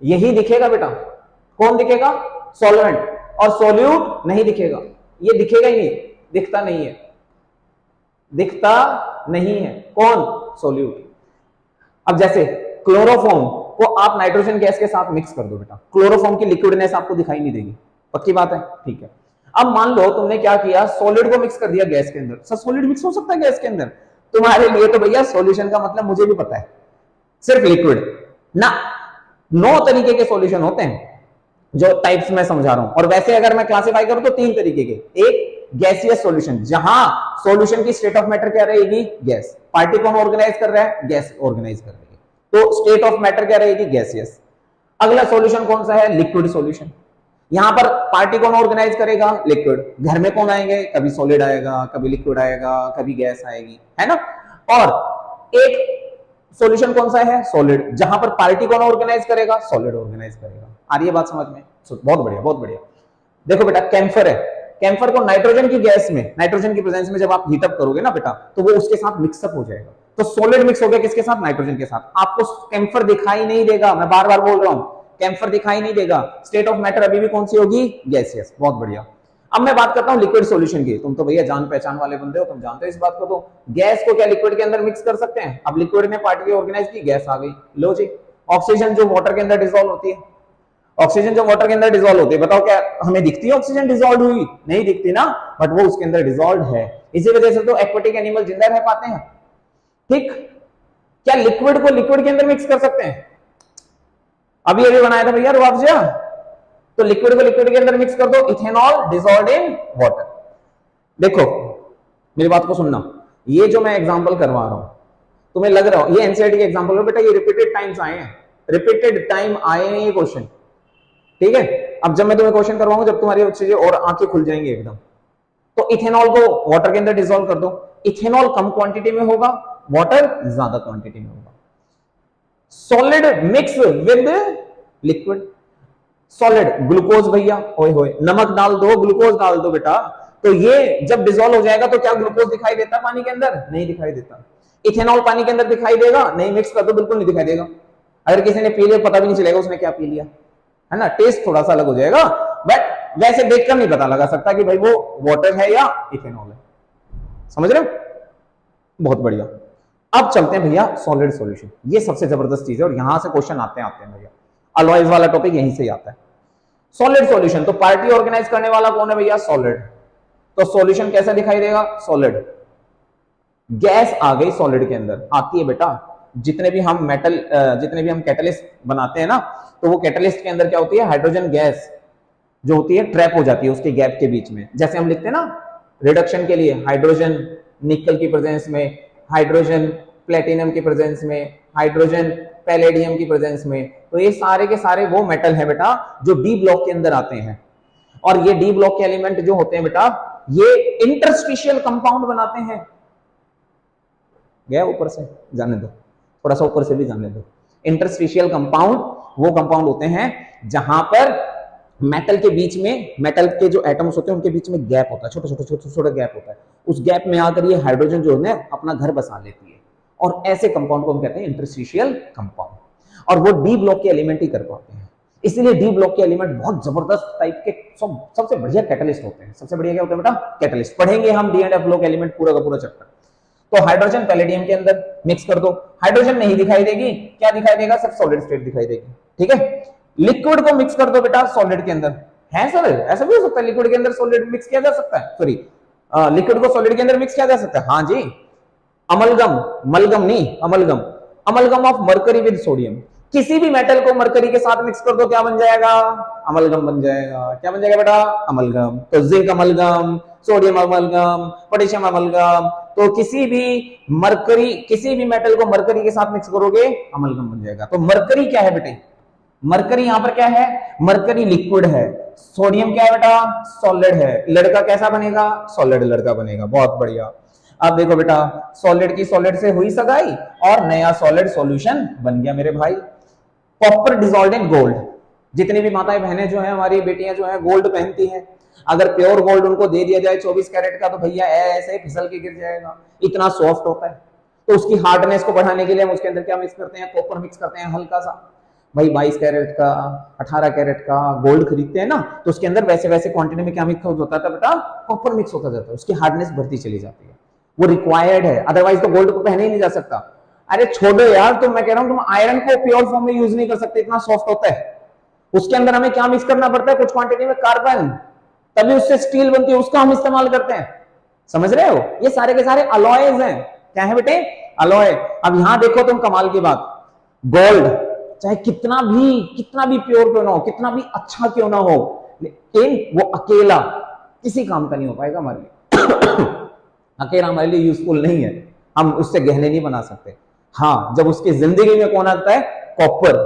यही दिखेगा बेटा। कौन दिखेगा? सॉल्वेंट। और सॉल्यूट नहीं दिखेगा, ये दिखेगा ही नहीं, दिखता नहीं है, दिखता नहीं है। कौन? सॉल्यूट। अब जैसे क्लोरोफॉर्म को आप नाइट्रोजन गैस के साथ मिक्स कर दो बेटा, क्लोरोफॉर्म की लिक्विडनेस आपको दिखाई नहीं देगी। पक्की बात है? ठीक है। अब मान लो तुमने क्या किया, सॉलिड को मिक्स कर दिया गैस के अंदर। सर सॉलिड मिक्स हो सकता है गैस के अंदर? तुम्हारे लिए तो भैया सॉल्यूशन का मतलब मुझे भी पता है, सिर्फ लिक्विड ना। 9 तरीके के सॉल्यूशन होते हैं जो टाइप्स में समझा रहा हूं, और वैसे अगर मैं क्लासिफाई करूं तो 3 तरीके के। एक गैसियस सॉल्यूशन, जहां सॉल्यूशन की स्टेट ऑफ मैटर क्या रहेगी? गैस। पार्टी कौन ऑर्गेनाइज कर रहा है? गैस ऑर्गेनाइज कर रही है, तो स्टेट ऑफ मैटर क्या रहेगी? गैसियस। अगला सॉल्यूशन कौन सा है? Liquid solution. यहां पर पार्टी कौन ऑर्गेनाइज करेगा? लिक्विड। घर में कौन आएंगे? कभी सॉलिड आएगा, कभी लिक्विड आएगा, कभी गैस आएगी, है ना। और एक सॉल्यूशन कौन सा है? सॉलिड। जहां पर पार्टी कौन ऑर्गेनाइज करेगा? सॉलिड ऑर्गेनाइज करेगा। आ रही है बात समझ में? बहुत बढ़िया, बहुत बढ़िया। देखो बेटा, कैम्फर है, कैम्फर को नाइट्रोजन की गैस में, नाइट्रोजन की प्रेजेंस में जब आप हीटअप करोगे ना बेटा, तो वो उसके साथ मिक्सअप हो जाएगा। तो सॉलिड मिक्स हो गया किसके साथ? नाइट्रोजन के साथ। आपको कैम्फर दिखाई नहीं देगा, मैं बार बार बोल रहा हूं, कैम्फर दिखाई नहीं देगा। स्टेट ऑफ मैटर अभी भी कौन सी होगी? गैसियस। बहुत बढ़िया। अब मैं बात करता हूं लिक्विड सॉल्यूशन की। तुम तो भैया जान पहचान वाले बंदे हो, तुम जानते हो इस बात को। तो गैस को क्या लिक्विड के अंदर मिक्स कर सकते हैं? अब लिक्विड ने पार्टिकल ऑर्गेनाइज की, गैस आ गई। लो जी, ऑक्सीजन जो वाटर के अंदर डिसॉल्व होती है, ऑक्सीजन जो वाटर के अंदर डिसॉल्व होती है, बताओ क्या हमें दिखती है ऑक्सीजन डिसॉल्व हुई? नहीं दिखती ना, बट वो उसके अंदर डिसॉल्व है। इसी वजह से तो एक्वेटिक एनिमल जिंदा रह पाते हैं। ठीक, क्या लिक्विड को लिक्विड के अंदर मिक्स कर सकते हैं? अभी अभी बनाया था भैया रुआवजा, तो लिक्विड को लिक्विड के अंदर मिक्स कर दो, इथेनॉल डिसॉल्व्ड इन वाटर। देखो मेरी बात को सुनना, ये जो मैं एग्जांपल करवा रहा हूं, तुम्हें लग रहा हो ये एनसीईआरटी के एग्जांपल है बेटा, ये रिपीटेड टाइम्स आए हैं, रिपीटेड टाइम आए हैं ये क्वेश्चन। ठीक है, अब जब मैं तुम्हें क्वेश्चन करवाऊंगा, जब तुम्हारी चीजें और आंखें खुल जाएंगी एकदम। तो इथेनॉल को वाटर के अंदर डिसॉल्व कर दो, इथेनॉल कम क्वांटिटी में होगा, वाटर ज्यादा क्वांटिटी में होगा। Solid mix with liquid, solid glucose भैया, ओए होए, नमक डाल दो, ग्लूकोज डाल दो बेटा, तो ये जब डिसॉल्व हो जाएगा तो क्या ग्लूकोज दिखाई देता पानी के अंदर? नहीं दिखाई देता। इथेनॉल पानी के अंदर दिखाई देगा? नहीं, मिक्स कर दो बिल्कुल नहीं दिखाई देगा। अगर किसी ने पी लिया पता भी नहीं चलेगा उसने क्या पी लिया, है ना, टेस्ट थोड़ा सा अलग हो जाएगा, बट वैसे देखकर नहीं पता लगा सकता कि भाई वो वाटर है या इथेनॉल है। समझ रहे हो? बहुत बढ़िया। अब चलते हैं भैया सॉलिड सॉल्यूशन, ये सबसे जबरदस्त चीज है और यहां से क्वेश्चन आते हैं भैया, अलॉयज वाला टॉपिक यहीं से ही आता है। सॉलिड सॉल्यूशन, तो पार्टी ऑर्गेनाइज करने वाला कौन है भैया? सॉलिड। तो सॉल्यूशन कैसा दिखाई देगा? सॉलिड। गैस आ गई सॉलिड के अंदर, आती है बेटा, जितने भी हम मेटल, जितने भी हम कैटलिस्ट बनाते हैं ना, तो वो कैटलिस्ट के अंदर क्या होती है? हाइड्रोजन गैस जो होती है ट्रैप हो जाती है उसके गैप के बीच में। जैसे हम लिखते हैं ना रिडक्शन के लिए, हाइड्रोजन निकल की प्रेजेंस में, हाइड्रोजन प्लेटिनम की प्रेजेंस में, हाइड्रोजन पैलेडियम की प्रेजेंस में, तो ये सारे के सारे वो मेटल है बेटा जो डी ब्लॉक के अंदर आते हैं। और ये डी ब्लॉक के एलिमेंट जो होते हैं बेटा, ये इंटरस्टिशियल कंपाउंड बनाते हैं। गया ऊपर से, जाने दो, थोड़ा सा ऊपर से भी जाने दो। इंटरस्टिशियल कंपाउंड वो कंपाउंड होते हैं जहां पर मेटल के बीच में, मेटल के जो एटम्स होते हैं उनके बीच में गैप होता है, छोटा छोटा गैप होता है। उस गैप में आकर ये हाइड्रोजन जो है अपना घर बसा लेती है, और ऐसे कंपाउंड को हम कहते हैं इंटरस्टिशियल कंपाउंड। और वो डी ब्लॉक के एलिमेंट ही कर पाते हैं, इसलिए डी ब्लॉक के एलिमेंट बहुत जबरदस्त टाइप के सबसे बढ़िया कैटलिस्ट होते हैं। सबसे बढ़िया क्या होता है बेटा? कैटलिस्ट। पढ़ेंगे हम D and F block element पूरा का पूरा चैप्टर। तो हाइड्रोजन पैलेडियम के अंदर मिक्स कर दो, हाइड्रोजन नहीं दिखाई देगी, क्या दिखाई देगा? सिर्फ सॉलिड स्टेट दिखाई देगी। ठीक है, लिक्विड को मिक्स कर दो बेटा सॉलिड के अंदर। है सर, ऐसा भी हो सकता है लिक्विड के अंदर सॉलिड मिक्स किया जा सकता है? सॉरी, लिक्विड को सॉलिड के अंदर मिक्स किया जा सकता है। हाँ जी, अमलगम, मलगम नहीं, amalgam, amalgam of mercury with sodium. किसी भी मेटल को मरकरी के साथ मिक्स कर दो, क्या बन जाएगा? अमलगम बन जाएगा। क्या बन जाएगा बेटा? अमलगम। तो zinc amalgam, sodium amalgam, potassium amalgam. तो किसी भी मरकरी, किसी भी मेटल को मरकरी के साथ मिक्स करोगे, अमलगम बन जाएगा। तो मरकरी क्या है बेटे? मरकरी यहां पर क्या है? मरकरी लिक्विड है। सोडियम क्या है बेटा? सॉलिड है। लड़का कैसा बनेगा? सॉलिड लड़का बनेगा। बहुत बढ़िया। अब देखो बेटा, सॉलिड की सॉलिड से हुई सगाई और नया सॉलिड सॉल्यूशन बन गया मेरे भाई। Copper dissolved in gold. जितनी भी माताएं बहनें जो हैं, हमारी बेटियां जो हैं, गोल्ड पहनती हैं, अगर प्योर गोल्ड उनको दे दिया जाए 24 कैरेट का, तो भैया ऐसे फिसल के गिर जाएगा, इतना सॉफ्ट होता है। तो उसकी हार्डनेस को बढ़ाने के लिए हम उसके अंदर क्या मिक्स करते हैं? कॉपर मिक्स करते हैं हल्का सा। भाई 22 कैरेट का, 18 कैरेट का गोल्ड खरीदते हैं ना, तो उसके अंदर वैसे वैसे क्वांटिटी में क्या मिक्स होता था बेटा? कॉपर मिक्स होता जाता है, उसकी हार्डनेस बढ़ती चली जाती है। वो रिक्वायर्ड है, अदरवाइज तो गोल्ड को पहने ही नहीं जा सकता। अरे छोड़ो यार, तो मैं कह रहा हूं तुम आयरन को प्योर फॉर्म में यूज नहीं कर सकते, इतना सॉफ्ट होता है। उसके अंदर हमें क्या मिक्स करना पड़ता है? कुछ क्वांटिटी में कार्बन, तभी उससे स्टील बनती है, उसका हम इस्तेमाल करते हैं। समझ रहे हो? ये सारे के सारे अलॉयज हैं। क्या है बेटे? अलॉय। अब यहां देखो तुम, कमाल की बात, गोल्ड चाहे कितना भी प्योर क्यों ना हो, कितना भी अच्छा क्यों ना हो, लेकिन वो अकेला किसी काम का नहीं हो पाएगा हमारे लिए। अकेला हमारे लिए यूजफुल नहीं है, हम उससे गहने नहीं बना सकते। हाँ, जब उसकी जिंदगी में कौन आता है? कॉपर,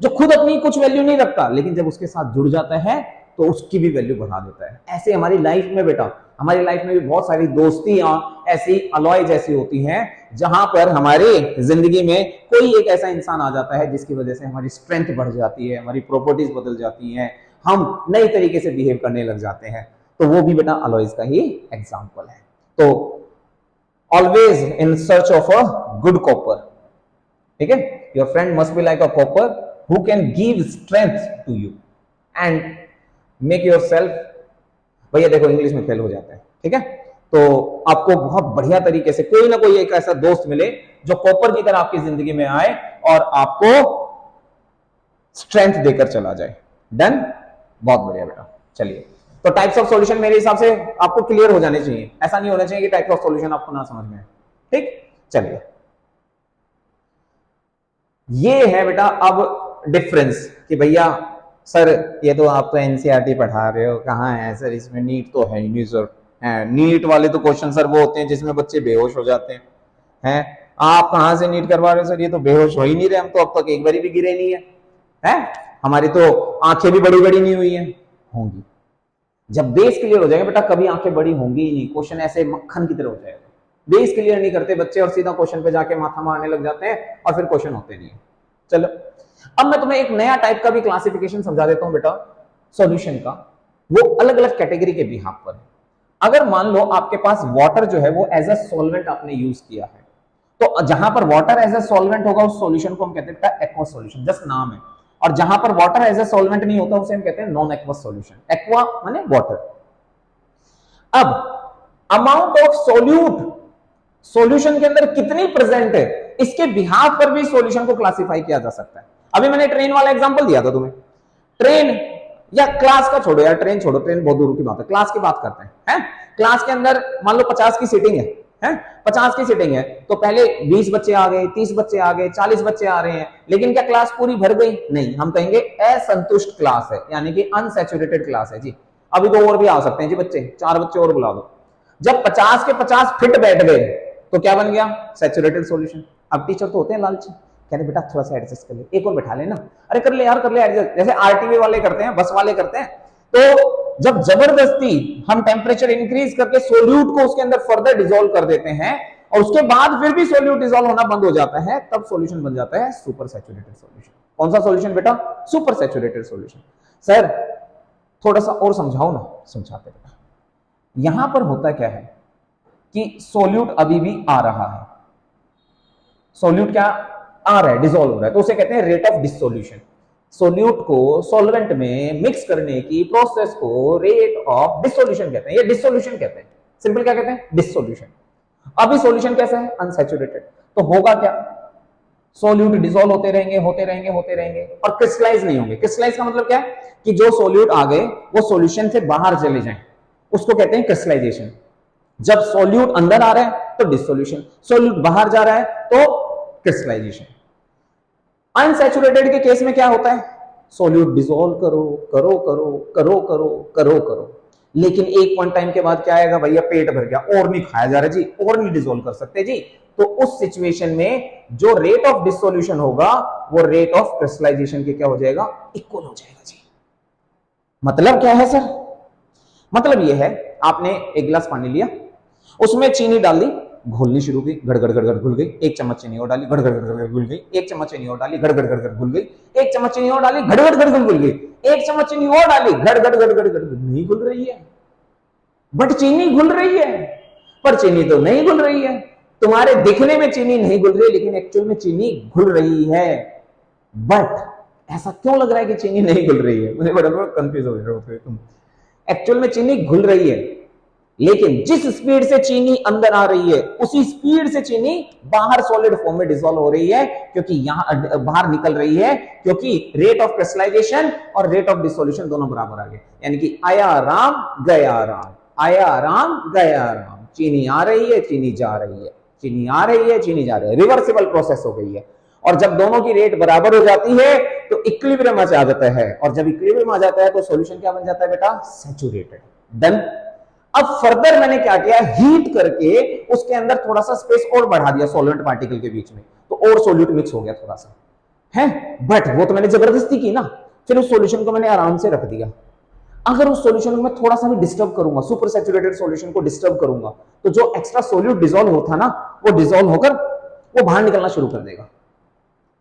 जो खुद अपनी कुछ वैल्यू नहीं रखता, लेकिन जब उसके साथ जुड़ जाता है तो उसकी भी वैल्यू बढ़ा देता है। ऐसे हमारी लाइफ में बेटा, हमारी लाइफ में भी बहुत सारी दोस्तियां ऐसी अलॉय जैसी होती हैं, जहां पर हमारी जिंदगी में कोई एक ऐसा इंसान आ जाता है जिसकी वजह से हमारी स्ट्रेंथ बढ़ जाती है, हमारी प्रॉपर्टीज बदल जाती हैं, हम नई तरीके से बिहेव करने लग जाते हैं। तो वो भी बेटा अलॉयज का ही एग्जाम्पल है। तो always in search of a good copper, ठीक है। Your friend must be like a copper who can give strength to you and make yourself, भैया देखो इंग्लिश में फेल हो जाते हैं, ठीक है। तो आपको बहुत बढ़िया तरीके से कोई ना कोई एक ऐसा दोस्त मिले जो कॉपर की तरह आपकी जिंदगी में आए और आपको स्ट्रेंथ देकर चला जाए। डन, बहुत बढ़िया बेटा। चलिए, तो टाइप्स ऑफ सॉल्यूशन मेरे हिसाब से आपको क्लियर हो जाने चाहिए, ऐसा नहीं होना चाहिए कि टाइप्स ऑफ सॉल्यूशन आपको ना समझ में आए, ठीक। चलिए, ये है बेटा अब डिफरेंस कि भैया सर ये तो आप तो एनसीईआरटी पढ़ा रहे हो, कहाँ है सर इसमें नीट तो है ही नहीं सर। नीट वाले तो क्वेश्चन सर वो होते हैं जिसमें बच्चे बेहोश हो जाते हैं। आप कहाँ से नीट करवा रहे हो सर, ये तो बेहोश हो ही नहीं रहे, हम तो अब तक एक बारी भी गिरे नहीं है। हमारी तो आंखें भी बड़ी बड़ी नहीं हुई है, होंगी। जब बेस क्लियर हो जाएगा बेटा कभी आंखें बड़ी होंगी ही नहीं, क्वेश्चन ऐसे मक्खन की तरह हो जाएगा। बेस क्लियर नहीं करते बच्चे और सीधा क्वेश्चन पे जाके माथा मारने लग जाते हैं और फिर क्वेश्चन होते नहीं है। चलो, अब मैं तुम्हें एक नया टाइप का भी क्लासिफिकेशन समझा देता हूं बेटा सॉल्यूशन का, वो अलग अलग कैटेगरी के बिहाफ पर है। अगर मान लो आपके पास वाटर जो है वो एज अ सॉल्वेंट आपने यूज किया है, तो जहां पर वाटर एज अ सॉल्वेंट होगा उस सॉल्यूशन को हम कहते हैं बेटा एक्वा सॉल्यूशन, जस्ट नाम है। और जहां पर वाटर एज अ सॉल्वेंट नहीं होता उसे हम कहते हैं नॉन एक्वा सॉल्यूशन। एक्वा माने वाटर। अब अमाउंट ऑफ सोल्यूट सॉल्यूशन के अंदर कितनी प्रेजेंट है, इसके बिहाफ पर भी सॉल्यूशन को क्लासिफाई किया जा सकता है। अभी मैंने ट्रेन वाला एग्जांपल दिया था तुम्हें, ट्रेन या क्लास का छोड़ो यार, ट्रेन छोड़ो, ट्रेन बहुत दूर की बात है, क्लास की बात करते हैं। क्लास के अंदर मान लो 50 की सीटिंग है, 50 की सीटिंग है, तो पहले 20 बच्चे आ गए, 30 बच्चे आ गए, 40 बच्चे आ रहे हैं, लेकिन क्या क्लास पूरी भर गई? नहीं, हम कहेंगे असंतुष्ट क्लास है, यानी कि अनसैचुरेटेड क्लास है जी। अभी तो और भी आ सकते हैं जी बच्चे, 4 बच्चे और बुला दो। जब 50 के 50 फिट बैठ गए तो क्या बन गया? Saturated solution. अब टीचर तो होते हैं लालची, कहते बेटा थोड़ा सा एडजस्ट कर ले, एक और बैठा लेना, अरे कर ले यार कर ले एडजस्ट, जैसे आरटीवी वाले करते हैं, बस वाले करते हैं। तो जब जबरदस्ती हम टेम्परेचर इंक्रीज करके सोल्यूट को उसके अंदर फर्दर डिसॉल्व कर देते हैं और उसके बाद फिर भी सोल्यूट डिसॉल्व होना बंद हो जाता है, तब सॉल्यूशन बन जाता है सुपर सैचुरेटेड सॉल्यूशन। कौन सा सॉल्यूशन बेटा? Super saturated solution. सर थोड़ा सा और समझाओ ना। समझाते बेटा, यहां पर होता क्या है कि सोल्यूट अभी भी आ रहा है, सोल्यूट क्या आ रहा है? डिसॉल्व हो रहा है, तो उसे कहते हैं रेट ऑफ डिसोल्यूशन। सोल्यूट को सॉल्वेंट में मिक्स करने की प्रोसेस को रेट ऑफ डिसोल्यूशन कहते हैं, ये डिसोल्यूशन कहते हैं। सिंपल क्या कहते हैं? डिसोल्यूशन। अभी सॉल्यूशन कैसा है? अनसैचुरेटेड। तो होगा क्या? सोल्यूट डिसॉल्व होते रहेंगे होते रहेंगे होते रहेंगे और क्रिस्टलाइज नहीं होंगे। क्रिस्टलाइज का मतलब क्या है कि जो सोल्यूट आ गए वो सॉल्यूशन से बाहर चले जाएं, उसको कहते हैं क्रिस्टलाइजेशन। जब सोल्यूट अंदर आ रहा है तो डिसोल्यूशन, सोल्यूट बाहर जा रहा है तो क्रिस्टलाइजेशन। अनसैचुरेटेड के केस में क्या होता है? सोल्यूट डिसॉल्व करो करो करो करो करो करो करो, लेकिन एक पॉइंट टाइम के बाद क्या आएगा? भैया पेट भर गया, और नहीं खाया जा रहा जी, और नहीं डिसॉल्व कर सकते जी। तो उस सिचुएशन में जो रेट ऑफ डिसोल्यूशन होगा वो रेट ऑफ क्रिस्टलाइजेशन के क्या हो जाएगा? इक्वल हो जाएगा जी। मतलब क्या है सर? मतलब ये है, आपने एक गिलास पानी लिया, उसमें चीनी डाल दी, घुलनी शुरू की, गड़गड़ गड़गड़ घुल गई, एक चम्मच चीनी और डाली, गड़गड़ गड़गड़ घुल गई, एक चम्मच चीनी और डाली, गड़गड़ गड़गड़ घुल गई, एक चम्मच चीनी और डाली, गड़गड़ गड़गड़ घुल गई, एक चम्मच चीनी और डाली, गड़गड़ गड़गड़ नहीं घुल रही है। बट चीनी घुल रही है, पर चीनी तो नहीं घुल रही है। तुम्हारे दिखने में चीनी नहीं घुल रही, लेकिन एक्चुअल में चीनी घुल रही है। बट ऐसा क्यों लग रहा है कि चीनी नहीं घुल रही है? मुझे बड़ा कंफ्यूज हो रहे हो तुम। एक्चुअल में चीनी घुल रही है, लेकिन जिस स्पीड से चीनी अंदर आ रही है उसी स्पीड से चीनी बाहर सॉलिड फॉर्म में डिसॉल्व हो रही है, क्योंकि यहां बाहर निकल रही है, क्योंकि रेट ऑफ क्रिस्टलाइजेशन और रेट ऑफ डिसोल्यूशन दोनों बराबर आ गए। यानी कि आया राम गया राम, आया राम गया राम, चीनी आ रही है चीनी जा रही है, चीनी आ रही है चीनी जा रही है, रिवर्सिबल प्रोसेस हो गई है। और जब दोनों की रेट बराबर हो जाती है तो इक्विलिब्रियम आ जाता है, और जब इक्विलिब्रियम आ जाता है तो सॉल्यूशन क्या बन जाता है बेटा? सैचुरेटेड। डन। अब फर्दर मैंने क्या किया? हीट करके उसके अंदर थोड़ा सा स्पेस और बढ़ा दिया सॉल्वेंट पार्टिकल के बीच में, तो और सॉल्यूट मिक्स हो गया थोड़ा सा, है। बट वो तो मैंने जबरदस्ती की ना, फिर उस सॉल्यूशन को मैंने आराम से रख दिया। अगर उस सॉल्यूशन को मैं थोड़ा सा भी डिस्टर्ब करूंगा, सुपर सैचुरेटेड सॉल्यूशन को डिस्टर्ब करूंगा, तो जो एक्स्ट्रा सोल्यूट डिसॉल्व होता ना, वो डिसॉल्व होकर वो बाहर निकलना शुरू कर देगा।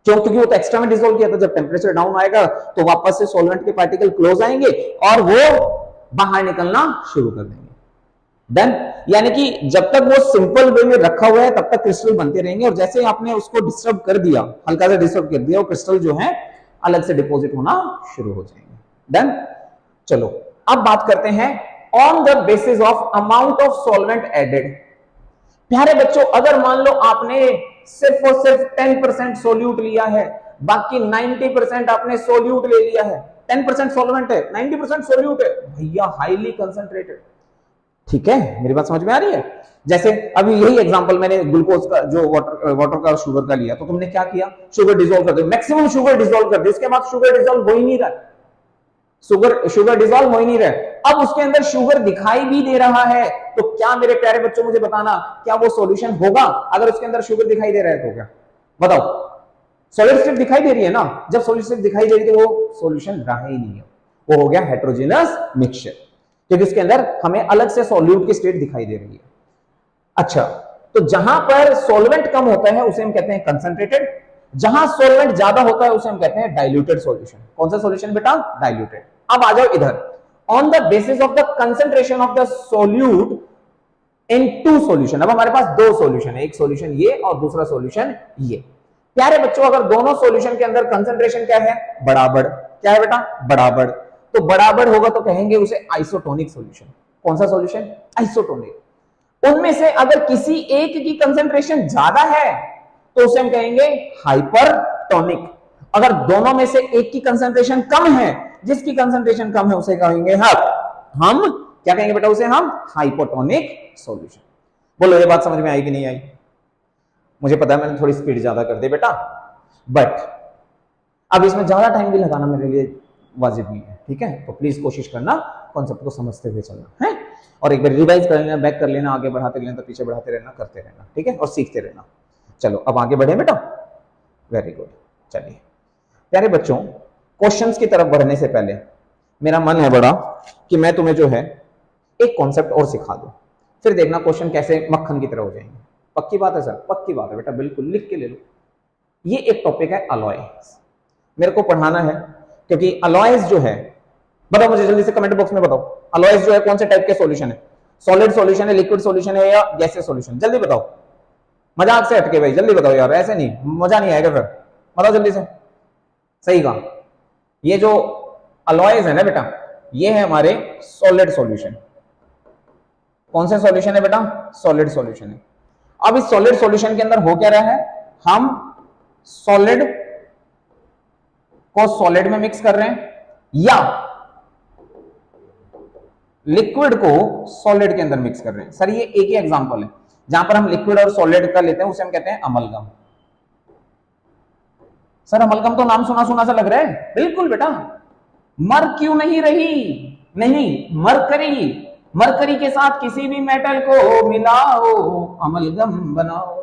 क्यों? क्योंकि वो तो एक्स्ट्रा में डिसॉल्व किया था। जब टेम्परेचर डाउन आएगा तो वापस से सॉल्वेंट के पार्टिकल क्लोज आएंगे और वो बाहर निकलना शुरू कर देंगे। डन। यानी कि जब तक वो सिंपल वे में रखा हुआ है तब तक क्रिस्टल बनते रहेंगे, और जैसे आपने उसको डिस्टर्ब कर दिया, हल्का सा डिस्टर्ब कर दिया, वो क्रिस्टल जो है अलग से डिपॉजिट होना शुरू हो जाएंगे। डन। चलो अब बात करते हैं on the basis of amount of solvent added. प्यारे बच्चों, अगर मान लो आपने सिर्फ और सिर्फ 10% सोल्यूट लिया है, बाकी 90% आपने सोल्यूट ले लिया है, 10% सॉल्वेंट है, 90% सोल्यूट है, भैया हाईली कंसंट्रेटेड। ठीक है, मेरी बात समझ में आ रही है? जैसे अभी यही एग्जांपल मैंने ग्लूकोज का जो वाटर का शुगर का लिया, तो तुमने क्या किया, शुगर डिसॉल्व कर दी, मैक्सिमम शुगर डिसॉल्व कर दी, उसके बाद शुगर डिसॉल्व हो ही नहीं रहा, शुगर डिसॉल्व हो ही नहीं रहा। अब उसके अंदर शुगर दिखाई भी दे रहा है, तो क्या मेरे प्यारे बच्चों मुझे बताना, क्या वो सॉल्यूशन होगा? अगर उसके अंदर शुगर दिखाई दे रहा है तो क्या बताओ? सॉलिड स्टेट दिखाई दे रही है ना। जब सॉलिड स्टेट दिखाई दे रही है तो वो सॉल्यूशन रहा ही नहीं है, वो हो गया हेटेरोजेनस मिक्सचर, क्योंकि उसके अंदर हमें अलग से सॉल्यूट की स्टेट दिखाई दे रही है। अच्छा, तो जहां पर सॉल्वेंट कम होता है उसे हम कहते हैं कंसंट्रेटेड, जहां सॉल्वेंट ज्यादा होता है उसे हम कहते हैं डाइल्यूटेड सॉल्यूशन। कौन सा सॉल्यूशन बेटा? डाइल्यूटेड। अब आ जाओ इधर, on the basis of the concentration of the solute into solution. अब हमारे पास दो सॉल्यूशन है, एक सॉल्यूशन ये और दूसरा सॉल्यूशन ये। प्यारे बच्चों, अगर दोनों सॉल्यूशन के अंदर कंसंट्रेशन क्या है? बराबर। क्या है बेटा? बराबर। तो बराबर होगा तो कहेंगे उसे आइसोटोनिक सॉल्यूशन। कौन सा सॉल्यूशन? आइसोटोनिक। उनमें से अगर किसी एक की कंसंट्रेशन ज्यादा है तो उसे हम कहेंगे हाइपरटोनिक। अगर दोनों में से एक की कंसंट्रेशन कम है, जिसकी कंसंट्रेशन कम है उसे कहेंगे हम क्या कहेंगे बेटा? उसे हम हाइपोटोनिक सॉल्यूशन। बोलो, ये बात समझ में आई कि नहीं आई? मुझे पता है मैंने थोड़ी स्पीड ज्यादा कर दी बेटा, बट अब इसमें ज्यादा टाइम भी लगाना मेरे लिए वाजिब नहीं है। ठीक है, तो प्लीज कोशिश करना कॉन्सेप्ट को समझते हुए चलना है, और एक बार रिवाइज कर लेना, बैक कर लेना, आगे बढ़ाते रहना, पीछे बढ़ाते रहना, करते रहना। ठीक है, और सीखते रहना। चलो अब आगे बढ़े बेटा। Very good. चलिए प्यारे बच्चों, क्वेश्चंस की तरफ बढ़ने से पहले मेरा मन है बड़ा कि मैं तुम्हें जो है एक कॉन्सेप्ट और सिखा दूं, फिर देखना क्वेश्चन कैसे मक्खन की तरह हो जाएंगे। पक्की बात है सर? पक्की बात है बेटा, बिल्कुल लिख के ले लो। ये एक टॉपिक है अलॉयज, मेरे को पढ़ाना है, क्योंकि अलॉयज जो है, बताओ मुझे जल्दी से कमेंट बॉक्स में बताओ, अलॉयज जो है कौन से टाइप के सॉल्यूशन है? सॉलिड सॉल्यूशन है, लिक्विड सॉल्यूशन है, या गैसियस सॉल्यूशन? जल्दी बताओ, मजाक से हटके भाई, जल्दी बताओ यार, ऐसे नहीं मजा नहीं आएगा फिर, बताओ जल्दी से। सही कहा, ये जो अलॉयज है ना बेटा, ये है हमारे सॉलिड सॉल्यूशन। कौन से सॉल्यूशन है बेटा? सॉलिड सॉल्यूशन है। अब इस सॉलिड सॉल्यूशन के अंदर हो क्या रहा है, हम सॉलिड को सॉलिड में मिक्स कर रहे हैं, या लिक्विड को सॉलिड के अंदर मिक्स कर रहे हैं। सर ये एक ही एग्जांपल है जहां पर हम लिक्विड और सॉलिड का लेते हैं, उसे हम कहते हैं अमलगम। सर अमलगम तो नाम सुना सुना सा लग रहा है। बिल्कुल बेटा, मर क्यों नहीं रही, नहीं मरकरी, मरकरी के साथ किसी भी मेटल को मिलाओ, अमलगम बनाओ।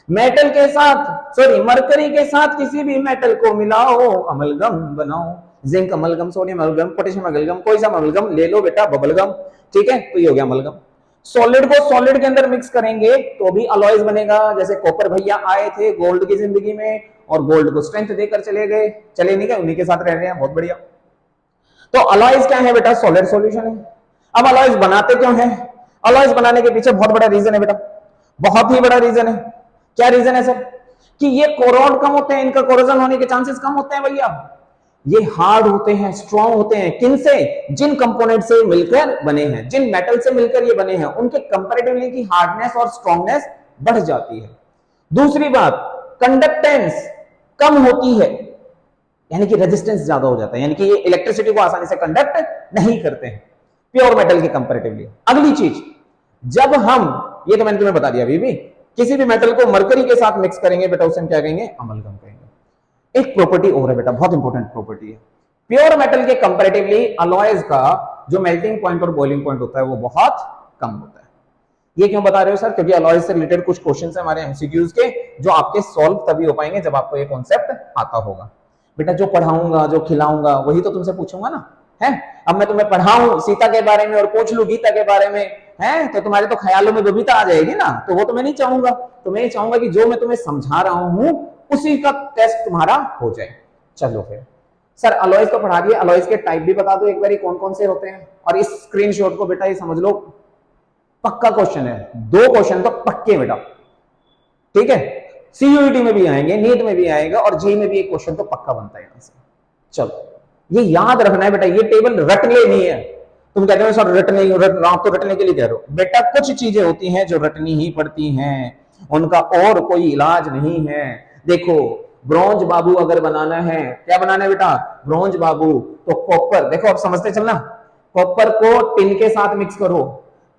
मेटल के साथ, सॉरी मरकरी के साथ किसी भी मेटल को मिलाओ, अमलगम बनाओ। Zinc amalgam, sodium amalgam, potassium amalgam, कोई सा अमलगम ले लो बेटा, बबलगम। ठीक है, तो ये हो गया अमलगम। सॉलिड को सॉलिड के अंदर मिक्स करेंगे तो भी अलॉयज बनेगा। जैसे कॉपर भैया आए थे गोल्ड की जिंदगी में, और गोल्ड को स्ट्रेंथ देकर चले गए, चले नहीं गए, उन्हीं के साथ रह रहे हैं, बहुत बढ़िया। तो अलॉयज क्या है बेटा? सॉलिड सॉल्यूशन है। अब अलॉयज बनाते क्यों है? अलॉयज बनाने के पीछे बहुत बड़ा रीजन है बेटा, बहुत ही बड़ा रीजन है। क्या रीजन है सर? कि ये कोरोड कम होते हैं, इनका कोरोजन होने के चांसेस कम होते हैं भैया। ये हार्ड होते हैं, स्ट्रॉन्ग होते हैं। किन से? जिन कंपोनेंट से मिलकर बने हैं, जिन मेटल से मिलकर ये बने हैं, उनके कंपैरेटिवली की हार्डनेस और स्ट्रॉन्गनेस बढ़ जाती है। दूसरी बात, कंडक्टेंस कम होती है, यानी कि रेजिस्टेंस ज्यादा हो जाता है, यानी कि ये इलेक्ट्रिसिटी को आसानी से कंडक्ट नहीं करते हैं प्योर मेटल के कंपैरेटिवली। अगली चीज, जब हम, ये तो मैंने तुम्हें बता दिया अभी भी, किसी भी मेटल को मरकरी के साथ मिक्स करेंगे बेटा, उसे हम क्या कहेंगे? अमलगम कहेंगे। एक प्रॉपर्टी और है बेटा, बहुत इंपॉर्टेंट प्रॉपर्टी है। प्योर मेटल के कंपैरेटिवली अलॉयज का जो मेल्टिंग पॉइंट और बॉइलिंग पॉइंट होता है वो बहुत कम होता है। ये क्यों बता रहे हो सर? क्योंकि अलॉयज से रिलेटेड कुछ क्वेश्चंस है हमारे एमसीक्यूज के, जो आपके सॉल्व तभी हो पाएंगे जब आपको ये कॉन्सेप्ट आता होगा। बेटा जो पढ़ाऊंगा, जो खिलाऊंगा, वही तो तुमसे पूछूंगा ना। है। अब मैं तुम्हें पढ़ाऊं सीता के बारे में और पूछ लूं गीता के बारे में, है तो तुम्हारे तो ख्यालों में बबीता आ जाएगी ना, तो वो तो मैं नहीं चाहूंगा। तो मैं ये चाहूंगा कि जो मैं तुम्हें समझा रहा हूं उसी का टेस्ट तुम्हारा हो जाए। चलो फिर सर अलॉयज तो पढ़ा दिया, अलॉयज के टाइप भी बता दो एक बार कौन कौन से होते हैं। और इस स्क्रीनशॉट को बेटा ये समझ लो पक्का क्वेश्चन है, 2 क्वेश्चन तो पक्के बेटा, ठीक है। सीयूईटी में भी आएंगे, नीट में भी आएगा और जेई में भी एक क्वेश्चन तो पक्का बनता है यहां से। चलो ये याद रखना है बेटा, ये टेबल रट लेनी है। तुम कहते हो सर रट नहीं, आप तो रटने के लिए कह रहे हो बेटा, कुछ चीजें होती हैं जो रटनी ही पड़ती हैं, उनका और कोई इलाज नहीं है। देखो ब्रॉन्ज बाबू अगर बनाना है, क्या बनाना है बेटा, ब्रॉन्ज बाबू, तो कॉपर, देखो अब समझते चलना, कॉपर को टिन के साथ मिक्स करो,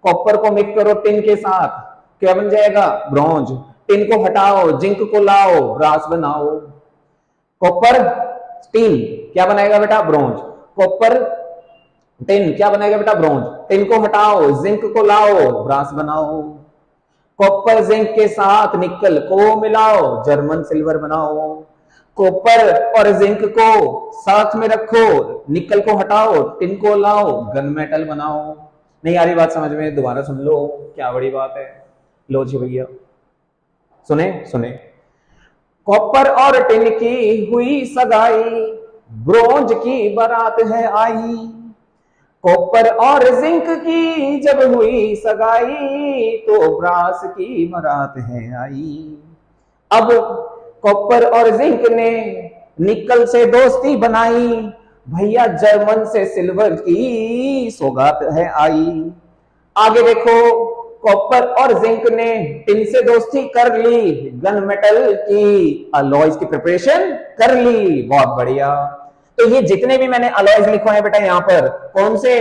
कॉपर को मिक्स करो टिन के साथ, क्या बन जाएगा, ब्रॉन्ज। टिन को हटाओ, जिंक को लाओ, ब्रास बनाओ। कॉपर टिन क्या बनाएगा बेटा, ब्रॉन्ज। कॉपर टिन क्या बनाएगा बेटा, ब्रॉन्ज। टिन को हटाओ, जिंक को लाओ, ब्रास बनाओ। कॉपर जिंक के साथ निकल को मिलाओ, जर्मन सिल्वर बनाओ। कॉपर और जिंक को साथ में रखो, निकल को हटाओ, टिन को लाओ, गन मेटल बनाओ। नहीं आ रही बात समझ में, दोबारा सुन लो, क्या बड़ी बात है। लो जी भैया सुने सुने, कॉपर और टिन की हुई सगाई, ब्रोंज की बारात है आई। कॉपर और जिंक की जब हुई सगाई, तो ब्रास की बारात है आई। अब कॉपर और जिंक ने निकल से दोस्ती बनाई, भैया जर्मन से सिल्वर की सौगात है आई। आगे देखो, कॉपर और जिंक ने टिन से दोस्ती कर ली, गन मेटल की अलॉयज की प्रिपरेशन कर ली। बहुत बढ़िया। तो ये जितने भी मैंने अलॉयज लिखे हैं बेटा यहां पर, कौन से,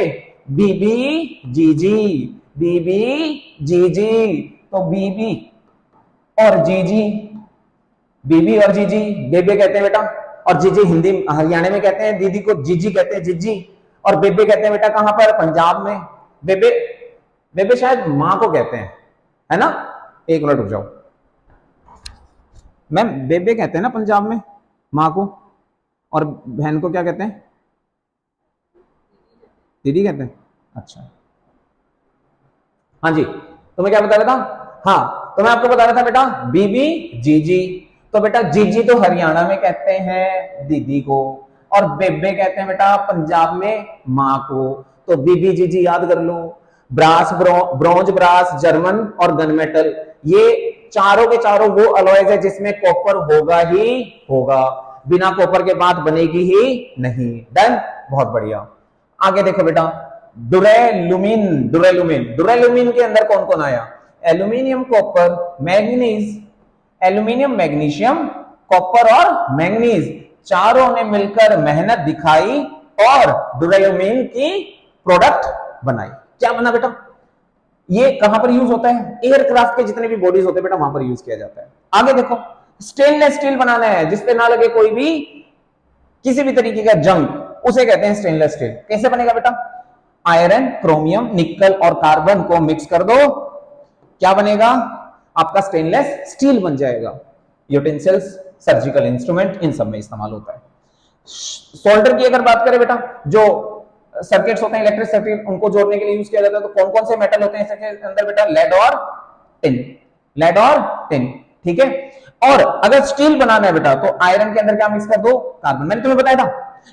बीबी जीजी, बीबी जीजी, तो बीबी और जीजी, बीबी और जीजी, बेबे कहते हैं बेटा, और जीजी हिंदी हरियाणा में कहते हैं, दीदी को जीजी कहते हैं, जीजी, और बेबे कहते हैं बेटा कहां पर, पंजाब में। बेबे, बेबे शायद मां को कहते हैं, है ना। एक मिनट रुक जाओ मैम, बेबे कहते हैं ना पंजाब में मां को, और बहन को क्या कहते हैं, दीदी कहते हैं। अच्छा हाँ जी, तो मैं क्या बता रहा था, हाँ तो मैं आपको बता रहा था बेटा बीबी जीजी, तो बेटा जीजी तो हरियाणा में कहते हैं दीदी को, और बेबे कहते हैं बेटा पंजाब में मां को। तो बीबी जीजी याद कर लो। ब्रास, ब्रॉन्ज, ब्रास, जर्मन और गन मेटल, ये चारों के चारों वो अलॉयज है जिसमें कॉपर होगा ही होगा, बिना कॉपर के बात बनेगी ही नहीं। डन, बहुत बढ़िया। आगे देखो बेटा, डुरेलुमिन, डुरेलुमिन, डुरेलुमिन के अंदर कौन कौन आया, aluminium, copper, manganese, aluminium, magnesium, copper और मैग्नीज, चारों ने मिलकर मेहनत दिखाई और डुरेलुमिन की प्रोडक्ट बनाई। क्या बना बेटा, ये कहां पर यूज होता है, एयरक्राफ्ट के जितने भी बॉडीज होते हैं बेटा वहां पर यूज किया जाता है। आगे देखो, स्टेनलेस स्टील बनाना है जिसपे ना लगे कोई भी किसी भी तरीके का जंग, उसे कहते हैं स्टेनलेस स्टील। कैसे बनेगा बेटा, आयरन, क्रोमियम, निकल और कार्बन को मिक्स कर दो, क्या बनेगा आपका स्टेनलेस स्टील बन जाएगा। यूटेंसिल्स, सर्जिकल इंस्ट्रूमेंट, इन सब में इस्तेमाल होता है। सोल्डर की अगर बात करें बेटा, जो सर्किट्स होते हैं इलेक्ट्रिक सर्किट, उनको जोड़ने के लिए यूज किया जाता है। तो कौन कौन से मेटल होते हैं इसके अंदर बेटा, लेड और टिन, लेड और टिन, ठीक है। और अगर स्टील बनाना है बेटा तो आयरन के अंदर क्या मिक्स कर दो, कार्बन। मैंने तुम्हें बताया था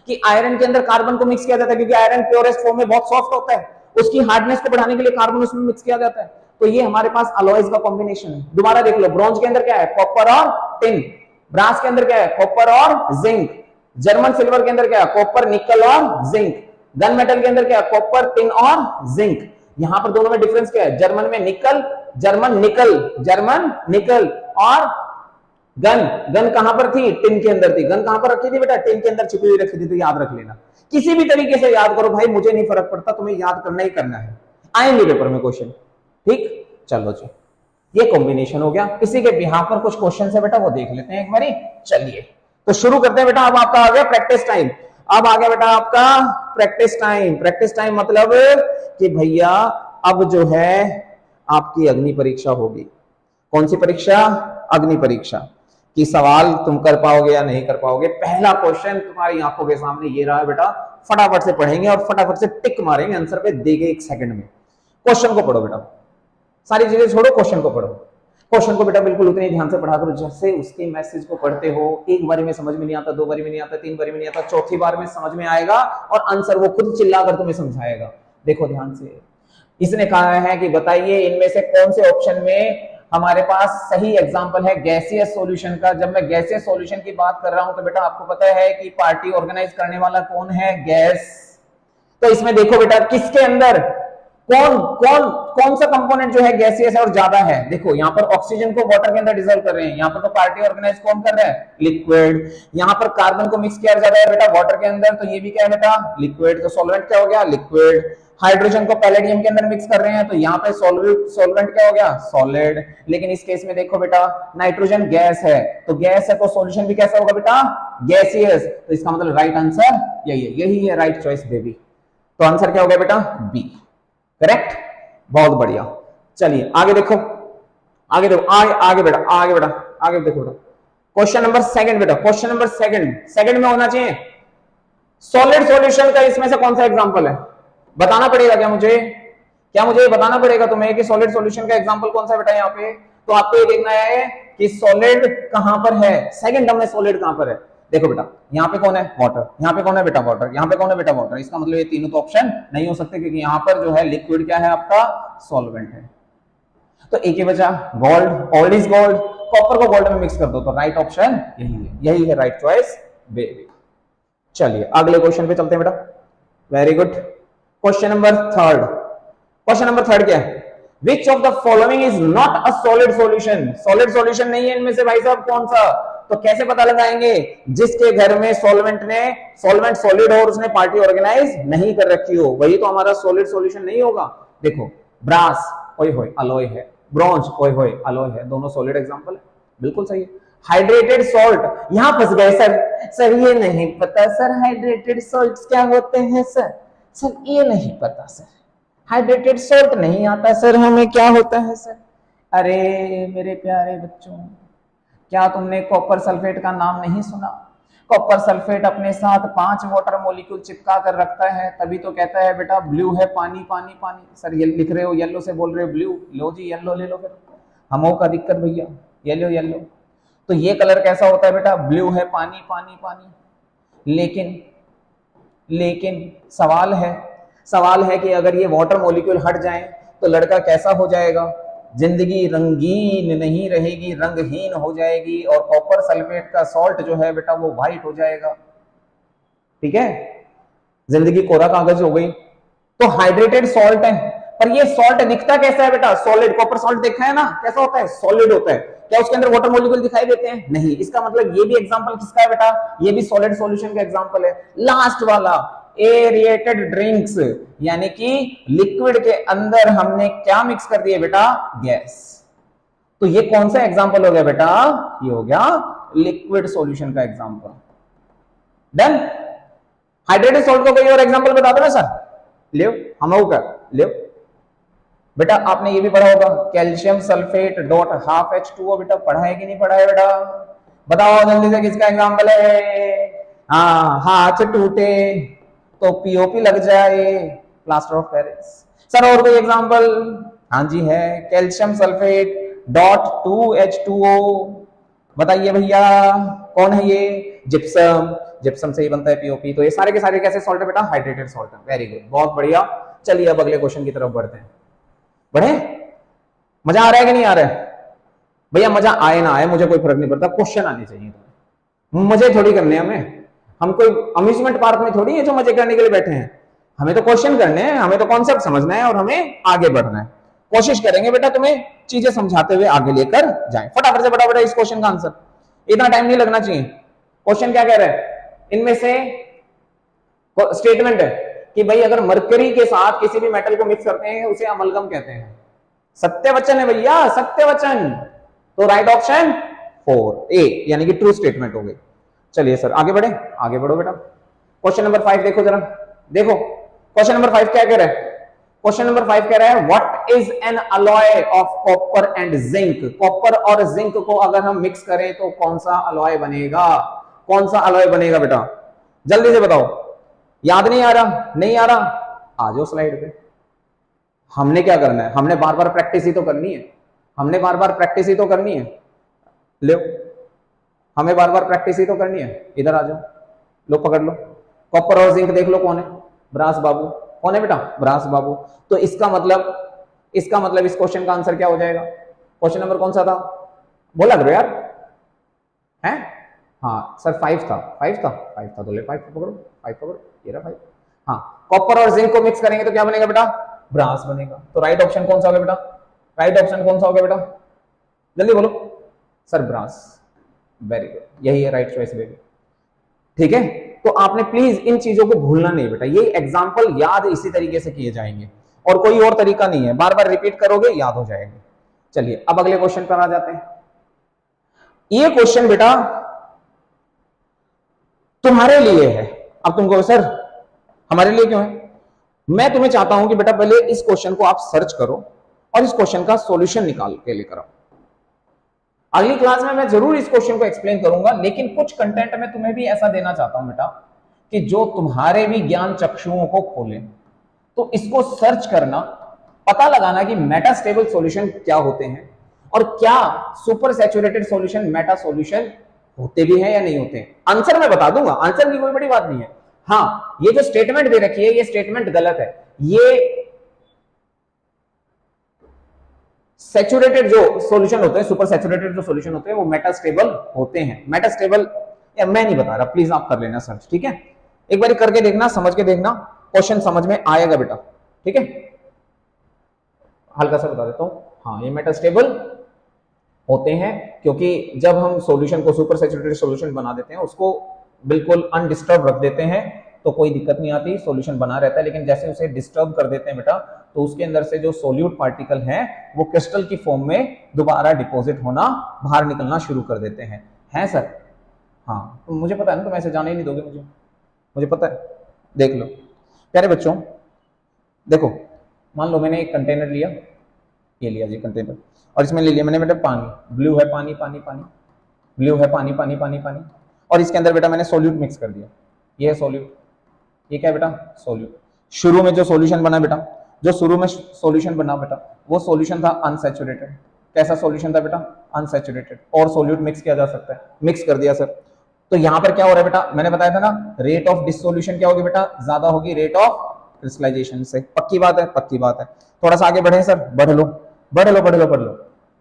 कि आयरन के अंदर कार्बन को मिक्स किया जाता है, क्योंकि आयरन प्योरेस्ट फॉर्म में बहुत सॉफ्ट होता है, उसकी हार्डनेस को बढ़ाने के लिए कार्बन उसमें मिक्स किया जाता है। तो ये हमारे पास अलॉयज का कॉम्बिनेशन है। दोबारा देख लो, ब्रॉन्ज के अंदर क्या है, कॉपर और टिन, ब्रास के अंदर क्या है, कॉपर और जिंक, जर्मन सिल्वर के अंदर क्या है, कॉपर, निकल और जिंक, गन मेटल के अंदर क्या है, कॉपर, टिन और जिंक। यहां पर दोनों में डिफरेंस क्या है, जर्मन में निकल, जर्मन निकल, जर्मन निकल, और गन, गन कहां पर थी, टिन के अंदर थी। गन कहां पर रखी थी बेटा, टिन के अंदर छिपी हुई रखी थी। तो याद रख लेना, किसी भी तरीके से याद करो भाई, मुझे नहीं फर्क पड़ता, तुम्हें याद करना ही करना है, आएंगे पेपर में क्वेश्चन, ठीक। चलो जी, ये कॉम्बिनेशन हो गया। इसी के बिहाफ पर कुछ क्वेश्चन है बेटा, वो देख लेते हैं एक बारी। चलिए तो शुरू करते हैं बेटा। अब आपका आ गया प्रैक्टिस टाइम, अब आ गया बेटा आपका प्रैक्टिस टाइम। प्रैक्टिस टाइम मतलब कि भैया अब जो है आपकी अग्नि परीक्षा होगी। कौन सी परीक्षा, अग्नि परीक्षा। कि सवाल तुम कर पाओगे या नहीं कर पाओगे। पहला क्वेश्चन तुम्हारी आंखों के सामने ये रहा बेटा, फटाफट से पढ़ेंगे और फटाफट से टिक मारेंगे आंसर पे, देंगे 1 सेकंड में। क्वेश्चन को पढ़ो बेटा, सारी चीजें छोड़ो, क्वेश्चन को पढ़ो। क्वेश्चन को बेटा बिल्कुल उतने ध्यान से पढ़ा करो जैसे उसके मैसेज को पढ़ते हो। एक बारी में समझ में नहीं आता, 2 बारी में नहीं आता, 3 बारी में नहीं आता, चौथी बार में समझ में आएगा और आंसर वो खुद चिल्लाकर तुम्हें समझाएगा। देखो ध्यान से, इसने कहा है कि बताइए इनमें से कौन से ऑप्शन में हमारे पास सही एग्जांपल है गैसियस सॉल्यूशन का। जब मैं गैसियस सॉल्यूशन की बात कर रहा हूं तो बेटा आपको पता है कि पार्टी ऑर्गेनाइज करने वाला कौन है, गैस। तो इसमें देखो बेटा किसके अंदर कौन सा कंपोनेंट जो है गैसियस है और ज्यादा है। देखो यहाँ पर ऑक्सीजन को वाटर के अंदर डिसॉल्व कर रहे हैं, यहाँ पर तो पार्टी ऑर्गेनाइज कौन कर रहा है, लिक्विड। यहाँ पर कार्बन को मिक्स किया जा रहा है बेटा वाटर के अंदर, तो ये भी क्या है बेटा, लिक्विड। तो सॉल्वेंट क्या हो गया, लिक्विड। हाइड्रोजन को पैलेडियम के अंदर मिक्स कर रहे हैं, तो यहाँ पे सॉल्वेंट क्या हो गया, सॉलिड। लेकिन इस केस में देखो बेटा नाइट्रोजन गैस है, तो गैस है तो सॉल्यूशन भी कैसा होगा बेटा, गैसियस। तो इसका मतलब राइट आंसर यही है राइट चॉइस बेबी। तो आंसर क्या हो गया बेटा, बी, करेक्ट। बहुत बढ़िया, चलिए आगे देखो, आगे देखो, आगे बेटा, आगे देखो बेटा। क्वेश्चन नंबर 2 बेटा, क्वेश्चन नंबर 2 में होना चाहिए सॉलिड सॉल्यूशन का इसमें से कौन सा एग्जांपल है, बताना पड़ेगा क्या मुझे ये बताना पड़ेगा तुम्हें कि सॉलिड सॉल्यूशन का एग्जांपल कौन सा है बेटा। यहाँ पे तो आपको ये देखना है कि सॉलिड कहां पर है, सेकंड टर्म में सॉलिड कहां पर है। देखो बेटा यहाँ पे कौन है, वाटर। यहाँ पे कौन है बेटा, वाटर। यहाँ पे कौन है बेटा, वाटर। इसका मतलब ये तीनों तो ऑप्शन नहीं हो सकते, क्योंकि यहाँ पर जो है लिक्विड क्या है आपका, सॉल्वेंट है। तो एक ही बचा gold, old is gold. Copper को गोल्ड में मिक्स कर दो, तो राइट ऑप्शन यही है राइट चॉइस बेबी। चलिए अगले क्वेश्चन पे चलते हैं बेटा, very good. Question number 3, question number 3 क्या है, which of the following is not a solid solution. Solid solution नहीं है इनमें से भाई साहब, कौन सा। तो कैसे पता लगाएंगे, जिसके घर में सॉल्वेंट सॉलिड हो और उसने पार्टी ऑर्गेनाइज नहीं कर रखी हो, वही तो हमारा सॉलिड सॉल्यूशन नहीं होगा। देखो ब्रास ओए होए अलॉय है, ब्रॉन्ज ओए होए अलॉय है, दोनों सॉलिड एग्जांपल है, बिल्कुल सही है। हाइड्रेटेड सॉल्ट, यहां फंस गए सर ये नहीं पता सर हाइड्रेटेड सॉल्ट्स क्या होते हैं सर ये नहीं पता सर, हाइड्रेटेड सॉल्ट नहीं आता सर हमें, क्या होता है सर। अरे मेरे प्यारे बच्चों, क्या तुमने कॉपर सल्फेट का नाम नहीं सुना। कॉपर सल्फेट अपने साथ 5 वाटर मॉलिक्यूल चिपका कर रखता है, तभी तो कहता है बेटा ब्लू है पानी पानी पानी। सर ये लिख रहे हो येलो से बोल रहे हो ब्लू, लो जी येलो ले लो, फिर हमों का दिक्कत भैया, येलो। तो ये कलर कैसा होता है बेटा, ब्लू है पानी पानी पानी। लेकिन सवाल है कि अगर ये वाटर मॉलिक्यूल हट जाए तो लड़का कैसा हो जाएगा, जिंदगी रंगीन नहीं रहेगी, रंगहीन हो जाएगी, और कॉपर सल्फेट का सॉल्ट जो है बेटा वो व्हाइट हो जाएगा, ठीक है, जिंदगी कोरा कागज हो गई। तो हाइड्रेटेड सॉल्ट है, पर ये सॉल्ट दिखता कैसा है बेटा, सॉलिड। कॉपर सॉल्ट देखा है ना, कैसा होता है, सॉलिड होता है। क्या उसके अंदर वाटर मॉलिक्यूल दिखाई देते हैं, नहीं। इसका मतलब ये भी एग्जांपल किसका है बेटा, ये भी सॉलिड सॉल्यूशन का एग्जांपल है। लास्ट वाला एरिएटेड ड्रिंक्स, यानी कि लिक्विड के अंदर हमने क्या मिक्स कर दिया बेटा, गैस। तो ये कौन सा एग्जांपल हो गया बेटा, ये हो गया लिक्विड सॉल्यूशन का एग्जांपल। डन। हाइड्रेटेड सॉल्ट को कोई और एग्जांपल बता दो ना सर, लियो हम लियो बेटा। आपने ये भी पढ़ा होगा calcium sulphate dot half H2O, बेटा पढ़ा है कि नहीं पढ़ा है बेटा, बताओ जल्दी से किसका एग्जांपल है। हाँ, हाथ टूटे तो पीओपी लग जाए, प्लास्टर ऑफ पेरिस। सर और कोई एग्जांपल, हाँ जी है, कैल्शियम सल्फेट डॉट 2H2O, बताइए भैया कौन है ये, जिप्सम से ही बनता है पीओपी। तो ये सारे के सारे कैसे सॉल्ट है बेटा, हाइड्रेटेड सॉल्ट है। वेरी गुड, बहुत बढ़िया। चलिए अब अगले क्वेश्चन की तरफ बढ़ते हैं। बढ़े, मजा आ रहा है कि नहीं आ रहा है भैया, मजा आए ना आए मुझे कोई फर्क नहीं पड़ता, क्वेश्चन आने चाहिए, मजे थोड़ी करने हैं हम कोई अम्यूजमेंट पार्क में थोड़ी है जो मजे करने के लिए बैठे हैं, हमें तो क्वेश्चन करने हैं, हमें तो कॉन्सेप्ट समझना है और हमें आगे बढ़ना है। कोशिश करेंगे बेटा तुम्हें चीजें समझाते हुए आगे लेकर जाएं। फटाफट से बड़ा इस क्वेश्चन का आंसर, इतना टाइम नहीं लगना चाहिए। क्वेश्चन क्या कह रहा है, इनमें से स्टेटमेंट है कि भाई अगर मरकरी के साथ किसी भी मेटल को मिक्स करते हैं उसे अमलगम कहते हैं। सत्य वचन है भैया, सत्य वचन। तो राइट ऑप्शन 4A, यानी कि ट्रू स्टेटमेंट हो गई। चलिए सर आगे बढ़ो बेटा। क्वेश्चन नंबर 5 देखो जरा, देखो क्वेश्चन नंबर 5 क्या कह रहा है। क्वेश्चन नंबर 5 कह रहा है what what is an alloy of copper and zinc? Copper और जिंक को अगर हम मिक्स करें तो कौन सा अलॉय बनेगा? कौन सा अलॉय बनेगा बेटा? जल्दी से बताओ। याद नहीं आ रहा? नहीं आ रहा? आ जाओ स्लाइड पे। हमने क्या करना है? हमने बार बार प्रैक्टिस ही तो करनी है। हमने बार बार प्रैक्टिस ही तो करनी है। ले, हमें बार बार प्रैक्टिस ही तो करनी है। इधर आ जाओ, लो पकड़ लो। कॉपर और जिंक देख लो कौन है? ब्रास बाबू। कौन है बेटा? ब्रास बाबू। तो इसका मतलब इस क्वेश्चन का आंसर क्या हो जाएगा? क्वेश्चन नंबर कौन सा था? बोला करो यार। हैं? हाँ सर 5 था। 5 था तो ले 5 पकड़ो, 5 पकड़ो, ये रहा 5। हाँ, कॉपर और जिंक को मिक्स करेंगे तो क्या बनेगा बेटा? ब्रास बनेगा। तो राइट ऑप्शन कौन सा होगा बेटा? राइट ऑप्शन कौन सा होगा बेटा? जल्दी बोलो। Sir brass. वेरी गुड, यही है राइट चॉइस बेबी। ठीक है, तो आपने प्लीज इन चीजों को भूलना नहीं बेटा। ये एग्जाम्पल याद इसी तरीके से किए जाएंगे और कोई और तरीका नहीं है। बार बार रिपीट करोगे याद हो जाएंगे। चलिए अब अगले क्वेश्चन पर आ जाते हैं। ये क्वेश्चन बेटा तुम्हारे लिए है। अब तुम कहो सर हमारे लिए क्यों है? मैं तुम्हें चाहता हूं कि बेटा पहले इस क्वेश्चन को आप सर्च करो और इस क्वेश्चन का सॉल्यूशन निकाल के लेकर आओ। अगली क्लास में मैं जरूर इस क्वेश्चन को एक्सप्लेन करूंगा, लेकिन कुछ कंटेंट में तुम्हें भी ऐसा देना चाहता हूं बेटा कि जो तुम्हारे भी ज्ञान चक्षुओं को खोले। तो इसको सर्च करना, पता लगाना कि मेटा स्टेबल सॉल्यूशन क्या होते हैं और क्या super saturated solution Meta solution होते भी हैं या नहीं होते हैं। आंसर मैं बता दूंगा, आंसर की कोई बड़ी बात नहीं है। हाँ, ये जो स्टेटमेंट दे रखी है ये स्टेटमेंट गलत है। ये सैचुरेटेड जो सॉल्यूशन होते हैं, सुपर सैचुरेटेड जो सॉल्यूशन होते हैं वो मेटा स्टेबल होते हैं। मेटा स्टेबल या मैं नहीं बता रहा, प्लीज आप कर लेना सर्च। ठीक है, एक बार करके देखना, समझ के देखना, क्वेश्चन समझ में आएगा बेटा। ठीक है, हल्का सा बता देता हूं। हाँ, ये मेटा स्टेबल होते हैं क्योंकि जब हम सॉल्यूशन को सुपर सैचुरेटेड सॉल्यूशन बना देते हैं, उसको बिल्कुल अनडिस्टर्ब रख देते हैं तो कोई दिक्कत नहीं आती, सॉल्यूशन बना रहता है। लेकिन जैसे उसे डिस्टर्ब कर देते हैं बेटा तो उसके अंदर से जो सोल्यूट पार्टिकल हैं वो क्रिस्टल की फॉर्म में दोबारा डिपॉजिट होना, बाहर निकलना शुरू कर देते हैं। हैं सर? हाँ, तो मुझे पता है ना, तुम ऐसे जाने ही नहीं दोगे मुझे पता है। देख लो प्यारे बच्चों, देखो मान लो मैंने एक कंटेनर लिया, ये लिया जी कंटेनर, और इसमें ले लिया मैंने बेटा पानी। ब्लू है पानी पानी पानी, ब्लू है पानी पानी पानी पानी, और इसके अंदर बेटा मैंने सोल्यूट मिक्स कर दिया। ये है सोल्यूट, ये क्या है बेटा? सोल्यूट। शुरू में जो सॉल्यूशन बना बेटा, जो शुरू में सॉल्यूशन बना बेटा, वो सॉल्यूशन था अनसैचुरेटेड। कैसा सॉल्यूशन था बेटा? अनसैचुरेटेड। और सॉल्यूट मिक्स किया जा सकता है, मिक्स कर दिया सर। तो यहां पर क्या हो रहा है बेटा? मैंने बताया था ना, रेट ऑफ डिसोल्यूशन क्या होगी बेटा? ज्यादा होगी रेट ऑफ क्रिस्टलाइजेशन से। पक्की बात है, पक्की बात है। थोड़ा सा आगे बढ़े सर, बढ़ लो बढ़ लो बढ़ लो बढ़ लो।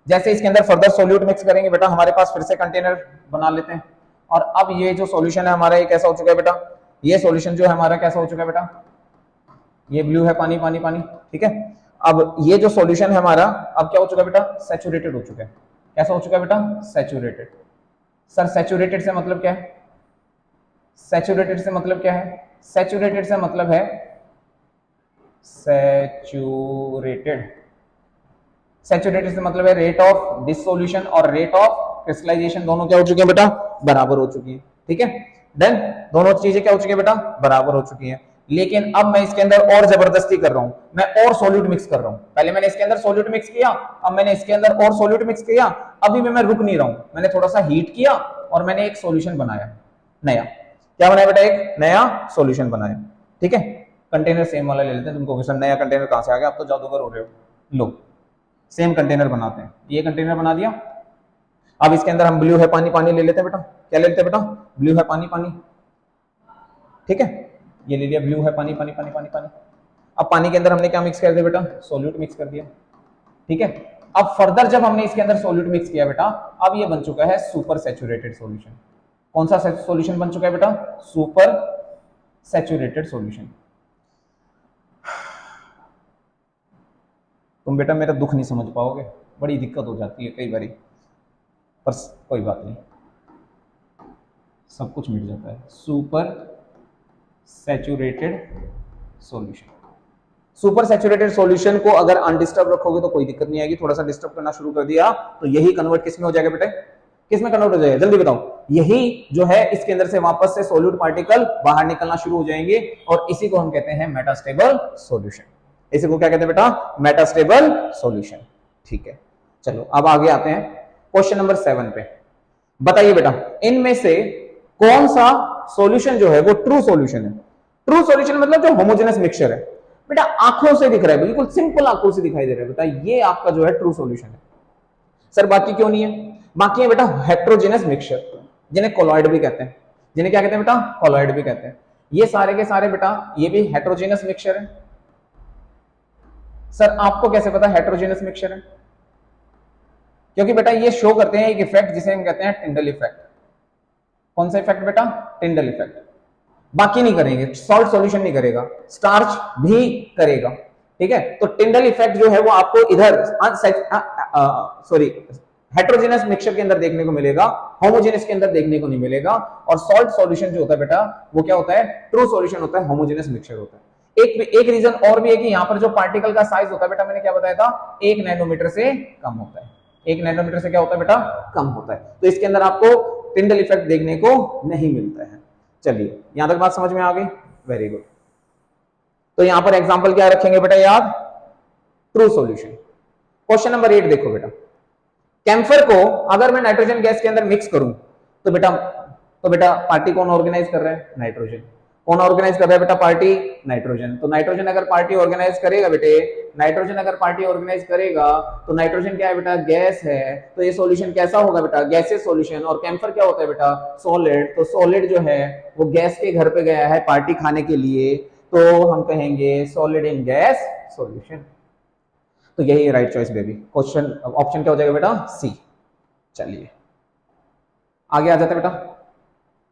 जैसे इसके अंदर फर्दर सॉल्यूट मिक्स करेंगे बेटा, हमारे पास फिर से कंटेनर बना लेते हैं। और अब ये जो सॉल्यूशन है हमारा, ये कैसा हो चुका है बेटा? ये सॉल्यूशन जो है हमारा कैसा हो चुका है बेटा? ये ब्लू है पानी पानी पानी। ठीक है, अब ये जो सॉल्यूशन है हमारा अब क्या हो चुका है बेटा? सैचुरेटेड हो चुका है। कैसा हो चुका है बेटा? सैचुरेटेड। सर सैचुरेटेड से मतलब क्या है? सैचुरेटेड से मतलब क्या है? सैचुरेटेड से मतलब है सैचुरेटेड। सैचुरेटेड से मतलब है रेट ऑफ डिसोल्यूशन और रेट ऑफ क्रिस्टलाइजेशन दोनों क्या हो चुके हैं बेटा? बराबर हो चुकी है। ठीक है, डन। दोनों चीजें क्या हो चुकी है बेटा? बराबर हो चुकी है। लेकिन अब मैं इसके अंदर और जबरदस्ती कर रहा हूं, मैं और सॉल्यूट मिक्स कर रहा हूं। पहले मैंने इसके अंदर सॉल्यूट मिक्स किया, अब मैंने इसके अंदर और सॉल्यूट मिक्स किया। अभी मैं रुक नहीं रहा हूं, मैंने थोड़ा सा हीट किया और मैंने एक सॉल्यूशन बनाया नया। क्या बनाया बेटा? एक नया सॉल्यूशन बनाया। ठीक है, कंटेनर सेम वाला ले लेते हैं। तुमको सर नया कंटेनर कहां से आ गया? आप तो जादूगर हो रहे हो। लो सेम कंटेनर बनाते हैं। ये कंटेनर बना दिया। अब इसके अंदर हम ब्लू है पानी पानी ले लेते हैं बेटा। क्या ले लेते हैं बेटा? ब्लू है पानी पानी। ठीक है, ये ले लिया ब्लू है पानी पानी पानी पानी पानी। अब पानी के अंदर हमने क्या मिक्स कर दिया बेटा? सॉल्यूट मिक्स कर दिया। ठीक है, अब फर्दर जब हमने इसके अंदर सॉल्यूट मिक्स किया बेटा, अब ये बन चुका है सुपर सैचुरेटेड सॉल्यूशन। कौन सा सॉल्यूशन बन चुका है बेटा? Super saturated solution. तुम बेटा मेरा दुख नहीं समझ पाओगे, बड़ी दिक्कत हो जाती है कई बारी, पर कोई बात नहीं, सब कुछ मिट जाता है। Super saturated solution. Super saturated solution को अगर अनडिस्टर्ब रखोगे तो कोई दिक्कत नहीं आएगी। थोड़ा सा डिस्टर्ब करना शुरू कर दिया तो यही कन्वर्ट किस में हो जाएगा बेटे? किस में कन्वर्ट हो जाएगा? जल्दी बताओ। यही जो है इसके अंदर से वापस से सॉल्यूट पार्टिकल बाहर निकलना शुरू हो जाएंगे और इसी को हम कहते हैं मेटास्टेबल सॉल्यूशन। इसी को क्या कहते हैं बेटा, मेटास्टेबल सॉल्यूशन। ठीक है, चलो अब आगे आते हैं क्वेश्चन नंबर 7 पे। बताइए बेटा, इनमें से कौन सा सॉल्यूशन जो है वो ट्रू सॉल्यूशन है? ट्रू सॉल्यूशन मतलब जो होमोजेनस मिक्सचर है बेटा, आंखों से दिख रहा है, बिल्कुल सिंपल आंखों से दिखाई दे रहा है बेटा, ये आपका जो है ट्रू सॉल्यूशन है। सर बाकी क्यों नहीं है? बाकी है बेटा हेट्रोजेनस मिक्सचर, जिन्हें कोलॉइड भी कहते हैं। जिन्हें क्या कहते हैं बेटा? कोलॉइड भी कहते हैं। ये सारे के सारे बेटा ये भी हेट्रोजेनस मिक्सचर है। सर आपको कैसे पता हेट्रोजेनस मिक्सचर है? क्योंकि बेटा ये शो करते हैं एक इफेक्ट जिसे हम कहते हैं टिंडल इफेक्ट। कौन सा इफेक्ट बेटा? Tyndall effect. बाकी नहीं करेंगे, सॉल्ट सॉल्यूशन नहीं करेगा, स्टार्च भी करेगा। ठीक है, तो टिंडल इफेक्ट जो है वो आपको इधर सॉरी हेट्रोजेनस मिक्सचर के अंदर देखने को मिलेगा, होमोजेनस के अंदर देखने को नहीं मिलेगा। और सॉल्ट सॉल्यूशन जो होता है बेटा वो क्या होता है? ट्रू सॉल्यूशन होता है, होमोजेनस मिक्सचर होता है। एक रीजन और भी है कि यहाँ पर जो पार्टिकल का साइज होता है बेटा, मैंने क्या बताया था, 1 नैनोमीटर से कम होता है। 1 नैनोमीटर से क्या होता है बेटा? कम होता है। तो इसके अंदर आपको टिंडल इफेक्ट देखने को नहीं मिलता है। चलिए यहां तक बात समझ में आ गई, वेरी गुड। तो यहां पर एग्जांपल क्या रखेंगे बेटा याद? True solution. क्वेश्चन नंबर 8 देखो बेटा, कैम्फर को अगर मैं नाइट्रोजन गैस के अंदर मिक्स करूं तो बेटा पार्टी कौन ऑर्गेनाइज कर रहा है? नाइट्रोजन। कौन ऑर्गेनाइज कर रहा है बेटा? Party nitrogen. तो नाइट्रोजन अगर पार्टी ऑर्गेनाइज करेगा बेटे, नाइट्रोजन अगर पार्टी ऑर्गेनाइज करेगा तो नाइट्रोजन क्या है बेटा? गैस है। तो ये सॉल्यूशन कैसा होगा बेटा? Gases solution. और कैम्फर क्या होता है बेटा? सॉलिड। तो सॉलिड जो है वो गैस के घर पे गया है पार्टी खाने के लिए, तो हम कहेंगे सॉलिड इन गैस सॉल्यूशन। तो यही right choice baby. Question option क्या हो जाएगा बेटा? सी। चलिए आगे आ जाते बेटा।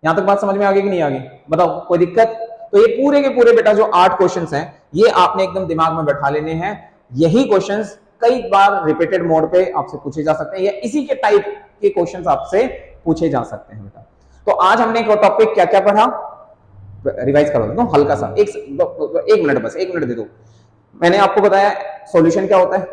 यहां तक बात समझ में आ गई कि नहीं आ गई? बताओ कोई दिक्कत? तो ये पूरे के पूरे बेटा जो 8 क्वेश्चंस हैं ये आपने एकदम दिमाग में बैठा लेने हैं। यही क्वेश्चंस कई बार रिपीटेड मोड पे आपसे पूछे जा सकते हैं, या इसी के टाइप के क्वेश्चंस आपसे पूछे जा सकते हैं बेटा। तो आज हमने एक टॉपिक क्या क्या पढ़ा, रिवाइज करो दो हल्का सा, एक मिनट बस, 1 मिनट दे दो। मैंने आपको बताया सॉल्यूशन क्या होता है,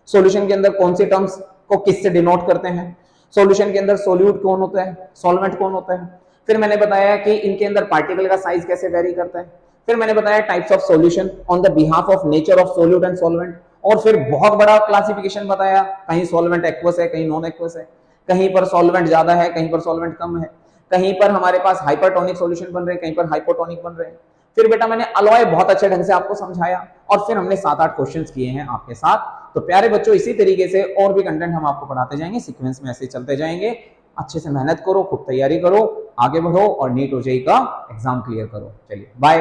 सॉल्यूशन के अंदर कौन से टर्म्स को किससे डिनोट करते हैं, सॉल्यूशन के अंदर सोल्यूट कौन होता है, सॉल्वेंट कौन होता है। फिर मैंने बताया कि इनके अंदर पार्टिकल का साइज कैसे वेरी करता है। फिर मैंने बताया types of solution on the behalf of nature of solute and solvent. और फिर बहुत बड़ा क्लासिफिकेशन बताया, कहीं सॉल्वेंट एक्वस है, कहीं नॉन एक्वस है, कहीं पर सॉल्वेंट ज्यादा है, कहीं पर सॉल्वेंट कम है, कहीं पर हमारे पास हाइपरटोनिक सॉल्यूशन बन रहे हैं, कहीं पर हाइपोटोनिक बन रहे हैं। फिर बेटा मैंने अलॉय बहुत अच्छे ढंग से आपको समझाया, और फिर हमने 7-8 क्वेश्चंस किए हैं आपके साथ। तो प्यारे बच्चों इसी तरीके से और भी कंटेंट हम आपको पढ़ाते जाएंगे, सीक्वेंस में ऐसे चलते जाएंगे। अच्छे से मेहनत करो, खूब तैयारी करो, आगे बढ़ो और नीट ओजेई का एग्जाम क्लियर करो। चलिए बाय।